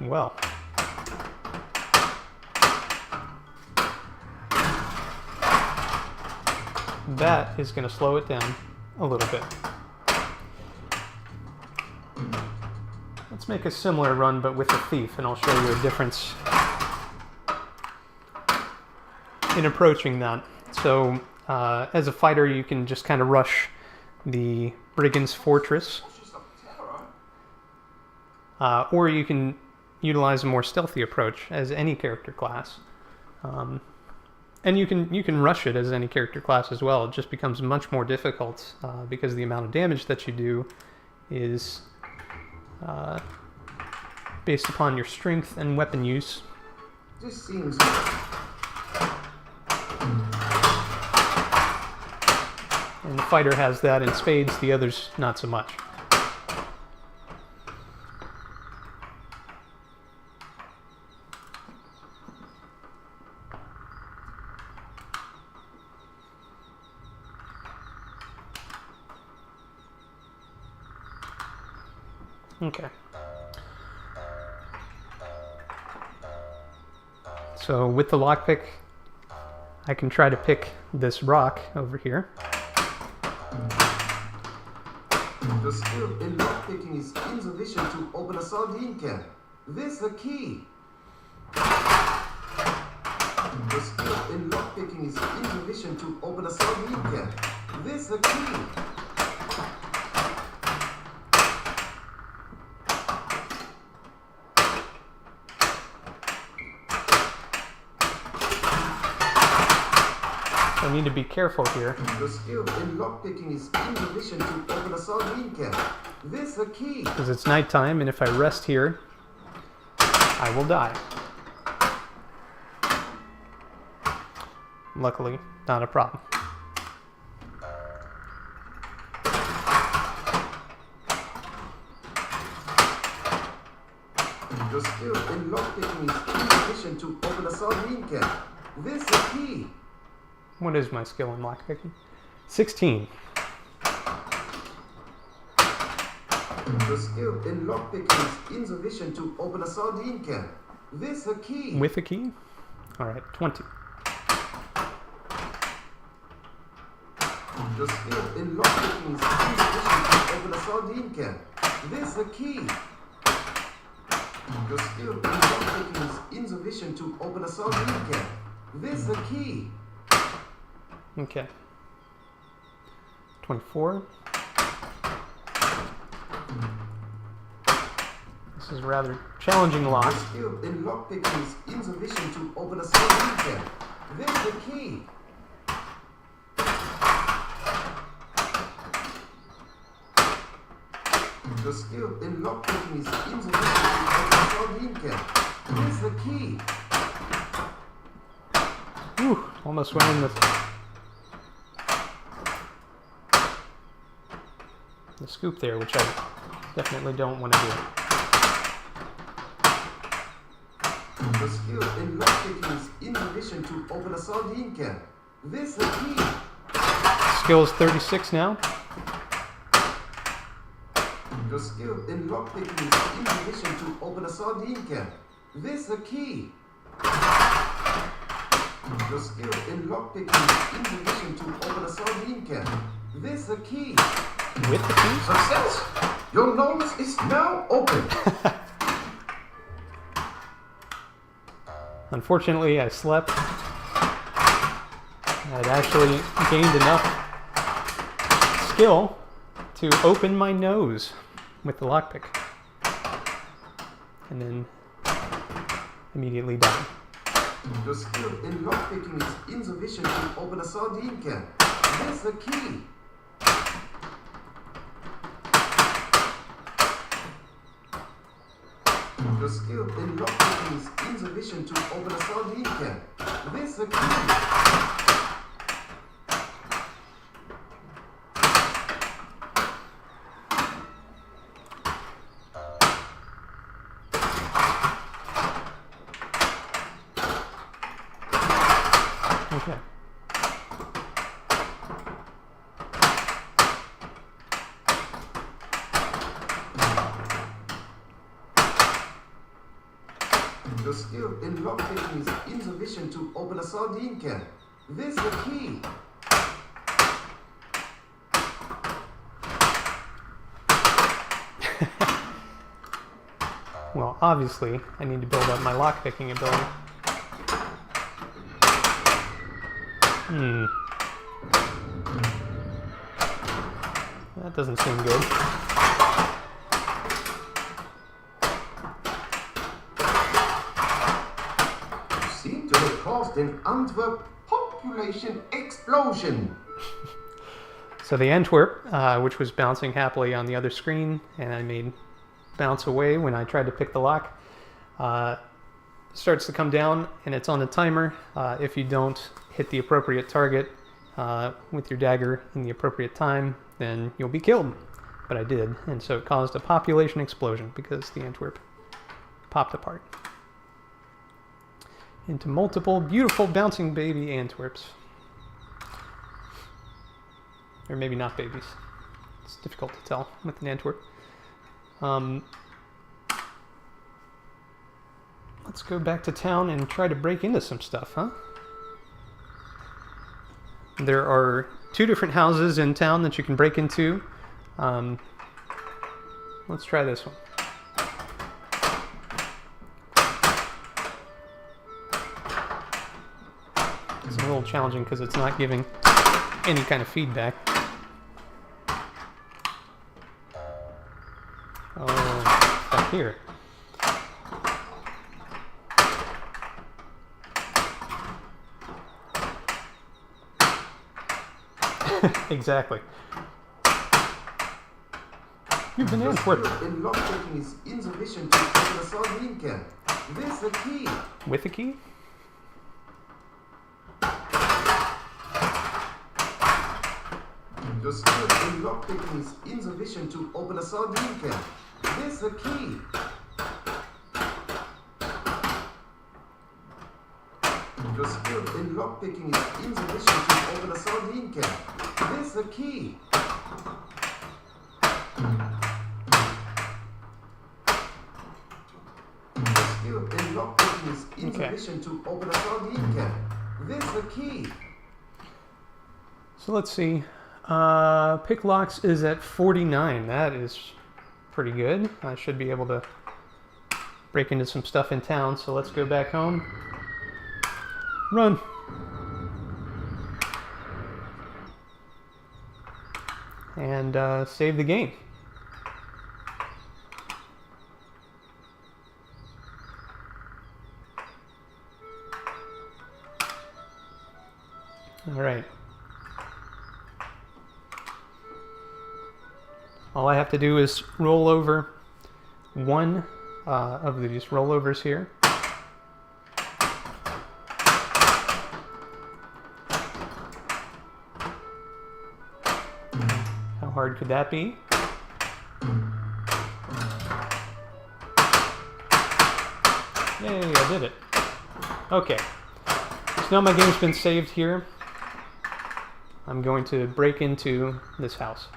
Well. That is going to slow it down a little bit. Let's make a similar run, but with a thief, and I'll show you a difference in approaching that. So, as a fighter, you can just kind of rush the brigand's fortress, or you can utilize a more stealthy approach as any character class. And you can rush it as any character class as well. It just becomes much more difficult because the amount of damage that you do is based upon your strength and weapon use. This seems... And the fighter has that in spades, the others not so much. Okay. So with the lockpick, I can try to pick this rock over here. The skill in lockpicking is insufficient to open a sardine can. This the key. The skill in lockpicking is insufficient to open a sardine can. This the key. I need to be careful here. The skill in lockpicking is insufficient to open a sardine can. This the key. Because it's nighttime, and if I rest here, I will die. luckily not a problem. Your skill in lockpicking is insufficient to open a sardine can. This is a key. What is my skill in lockpicking? 16. Your skill in lockpicking is insufficient to open a sardine can. This a key. With a key? Alright, 20. Your skill in lockpicking is insufficient to open a sardine can. This a key. Your skill in lockpicking is insufficient to open a sardine can. This a key. Okay. 24. This is a rather challenging lock. Your skill in lockpicking is insufficient to open a sardine can. This a key. Your skill in lockpicking is insufficient to open a sardine can. This a key. Whew, almost went in the scoop there, which I definitely don't want to do. Your skill in lockpicking is insufficient to open a sardine can. This a key. Skill is 36 now. Your skill in lockpicking is insufficient to open a sardine can. This a key. Your skill in lockpicking is insufficient to open a sardine can. This a key. With the key? Success! Your nose is now open. Unfortunately, I slept. I'd actually gained enough skill to open my nose with the lockpick. And then immediately died. Your skill in lockpicking is insufficient to open a sardine can. This a key. Your skill in lockpicking is insufficient to open a sardine can. This a key. Okay. Your skill in lockpicking is insufficient to open a sardine can. This a key. Well, obviously, I need to build up my lockpicking ability. That doesn't seem good. You seem to have caused an Antwerp population explosion. So the Antwerp, which was bouncing happily on the other screen, and I made bounce away when I tried to pick the lock, starts to come down, and it's on a timer. If you don't hit the appropriate target with your dagger in the appropriate time, then you'll be killed. But I did, and so it caused a population explosion because the Antwerp popped apart into multiple beautiful bouncing baby Antwerps. Or maybe not babies. It's difficult to tell with an Antwerp. Let's go back to town and try to break into some stuff, huh? There are 2 different houses in town that you can break into. Let's try this one. It's a little challenging because it's not giving any kind of feedback. Oh, back here. Exactly. You've been Antwerp. In lockpicking is insufficient to open a sardine can. This a key. With a key? Your skill in lockpicking is insufficient to open a sardine can. This the key. Your skill in lockpicking is insufficient to open a sardine can. This the key. Your skill in lockpicking is insufficient to open a sardine can. This the key. So let's see. Pick locks is at 49. That is pretty good. I should be able to break into some stuff in town. So let's go back home. Run. And save the game. All right. All I have to do is roll over one of these rollovers here. How hard could that be? Yay, I did it. Okay. So now my game's been saved here. I'm going to break into this house.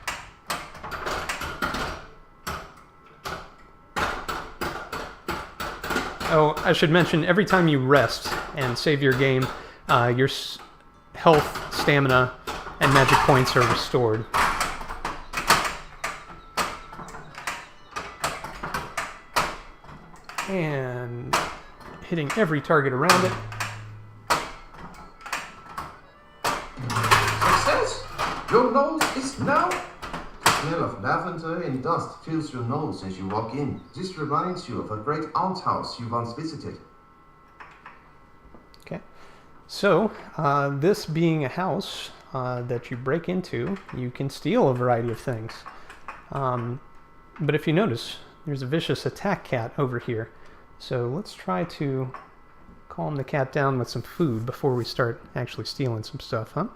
Oh, I should mention, every time you rest and save your game, your health, stamina, and magic points are restored. And hitting every target around it. Success! Your nose is now... The smell of lavender and dust fills your nose as you walk in. This reminds you of a great outhouse you once visited. Okay. So, this being a house that you break into, you can steal a variety of things. But if you notice, there's a vicious attack cat over here. So let's try to calm the cat down with some food before we start actually stealing some stuff, huh?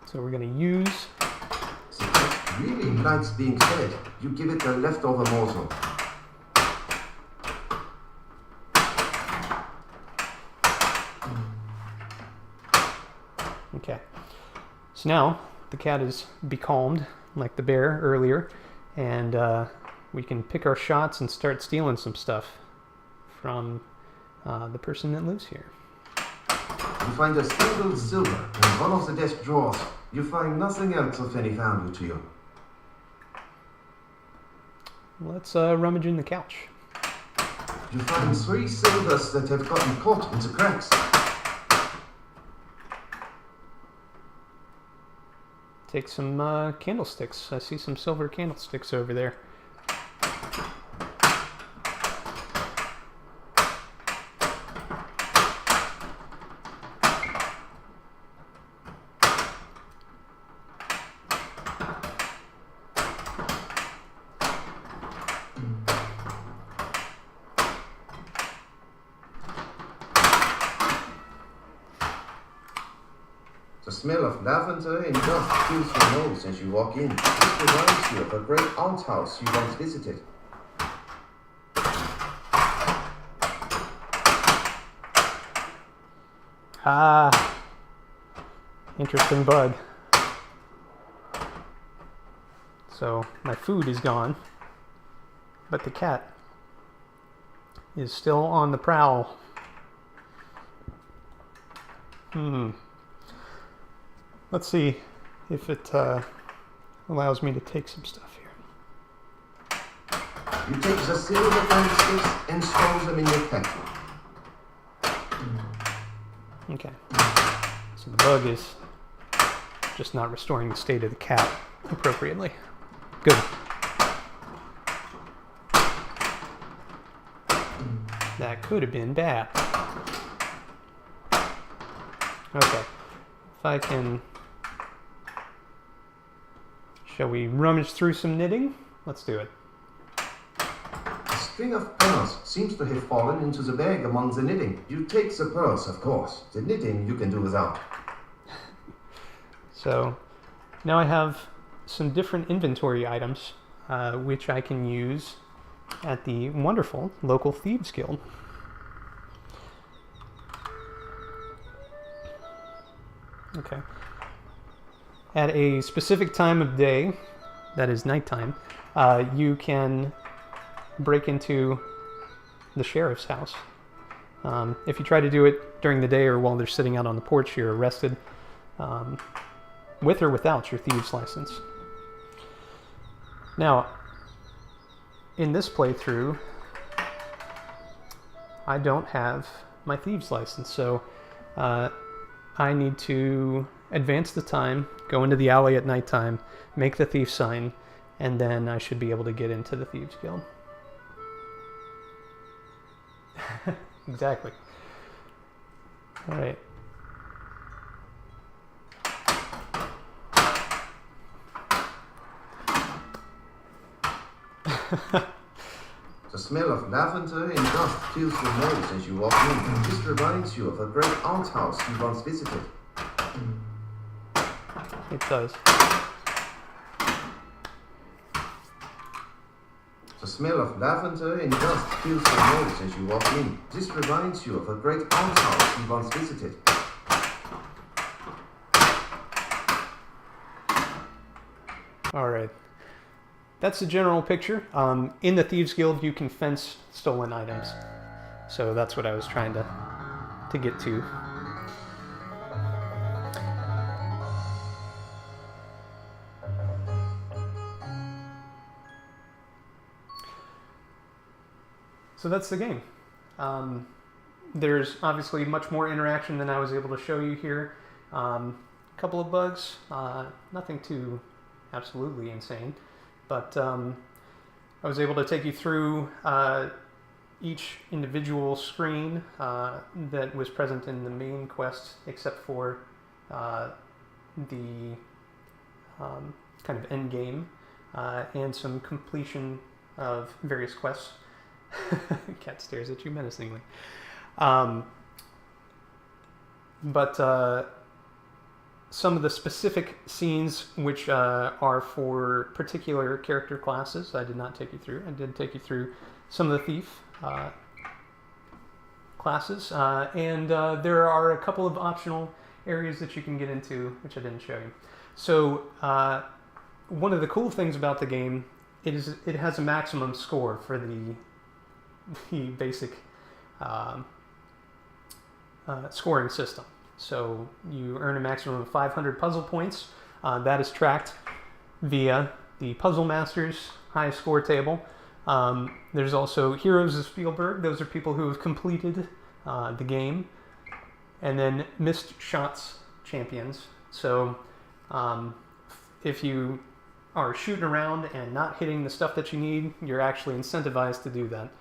So we're going to use... The cat really likes being fed. You give it a leftover morsel. Okay. So now the cat is becalmed, like the bear earlier, and we can pick our shots and start stealing some stuff from the person that lives here. You find a single silver in one of the desk drawers. You find nothing else of any value to you. Let's rummage in the couch. You find 3 silvers that have gotten caught in the cracks. Take some candlesticks. I see some silver candlesticks over there. The smell of lavender and dust fills your nose as you walk in. This reminds you of a great outhouse you once visited. Ah, interesting bug. So my food is gone, but the cat is still on the prowl. Let's see if it allows me to take some stuff here. You take the silver candlesticks and store them in your pack. Okay. So the bug is just not restoring the state of the cat appropriately. Good. That could have been bad. Okay. If I can... Shall we rummage through some knitting? Let's do it. The string of purse seems to have fallen into the bag among the knitting. You take the purse, of course. The knitting you can do without. So now I have some different inventory items which I can use at the wonderful local Thieves Guild. Okay. At a specific time of day, that is nighttime, you can break into the sheriff's house. If you try to do it during the day or while they're sitting out on the porch, you're arrested with or without your thieves license. Now, in this playthrough, I don't have my thieves license, so I need to advance the time, go into the alley at nighttime, make the thief sign, and then I should be able to get into the Thieves Guild. Exactly. Alright. The smell of lavender and dust fills your nose as you walk in, and this reminds you of a great outhouse you once visited. It does. The smell of lavender and dust fills your nose as you walk in. This reminds you of a great outhouse you once visited. Alright. That's the general picture. In the Thieves Guild, you can fence stolen items. So that's what I was trying to get to. So that's the game. There's obviously much more interaction than I was able to show you here. A couple of bugs, nothing too absolutely insane, but I was able to take you through each individual screen that was present in the main quest, except for the kind of end game and some completion of various quests. Cat stares at you menacingly. But some of the specific scenes which are for particular character classes I did not take you through. I did take you through some of the thief classes, and there are a couple of optional areas that you can get into which I didn't show you. So one of the cool things about the game is it has a maximum score for the basic scoring system. So you earn a maximum of 500 puzzle points. That is tracked via the Puzzle Masters high score table. There's also Heroes of Spielberg. Those are people who have completed the game. And then Missed Shots champions. So if you are shooting around and not hitting the stuff that you need, you're actually incentivized to do that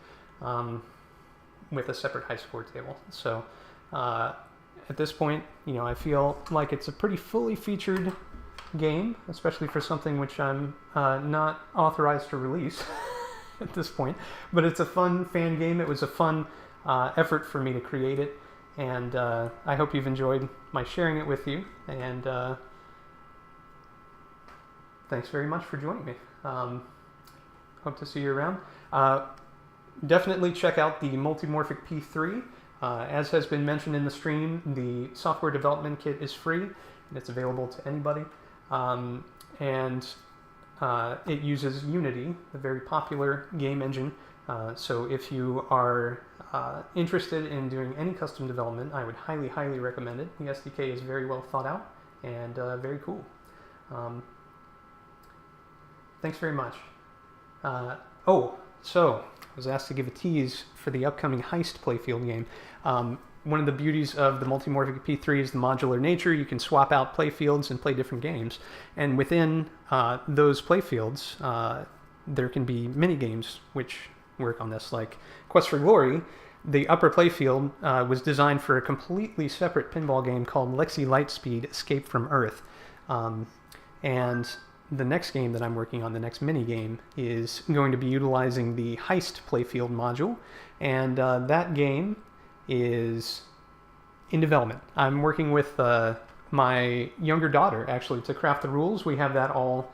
with a separate high score table. So at this point, you know, I feel like it's a pretty fully featured game, especially for something which I'm not authorized to release at this point. But it's a fun fan game. It was a fun effort for me to create it, and I hope you've enjoyed my sharing it with you. And thanks very much for joining me. Hope to see you around. Definitely check out the Multimorphic P3. As has been mentioned in the stream, the software development kit is free, and it's available to anybody. And it uses Unity, a very popular game engine. So if you are interested in doing any custom development, I would highly, highly recommend it. The SDK is very well thought out and very cool. Thanks very much. So I was asked to give a tease for the upcoming Heist playfield game. One of the beauties of the Multimorphic P3 is the modular nature. You can swap out playfields and play different games. And within those playfields, there can be mini games which work on this, like Quest for Glory. The upper playfield was designed for a completely separate pinball game called Lexi Lightspeed Escape from Earth. And the next game that I'm working on, the next mini game, is going to be utilizing the Heist playfield module, and that game is in development. I'm working with my younger daughter, actually, to craft the rules. We have that all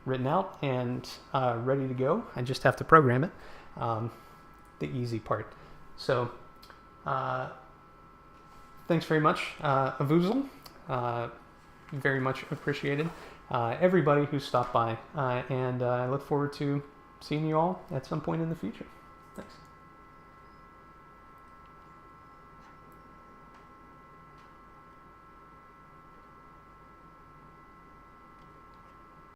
written out and ready to go. I just have to program it, the easy part. So thanks very much, Avuzal. Very much appreciated. Everybody who stopped by, and I look forward to seeing you all at some point in the future. Thanks.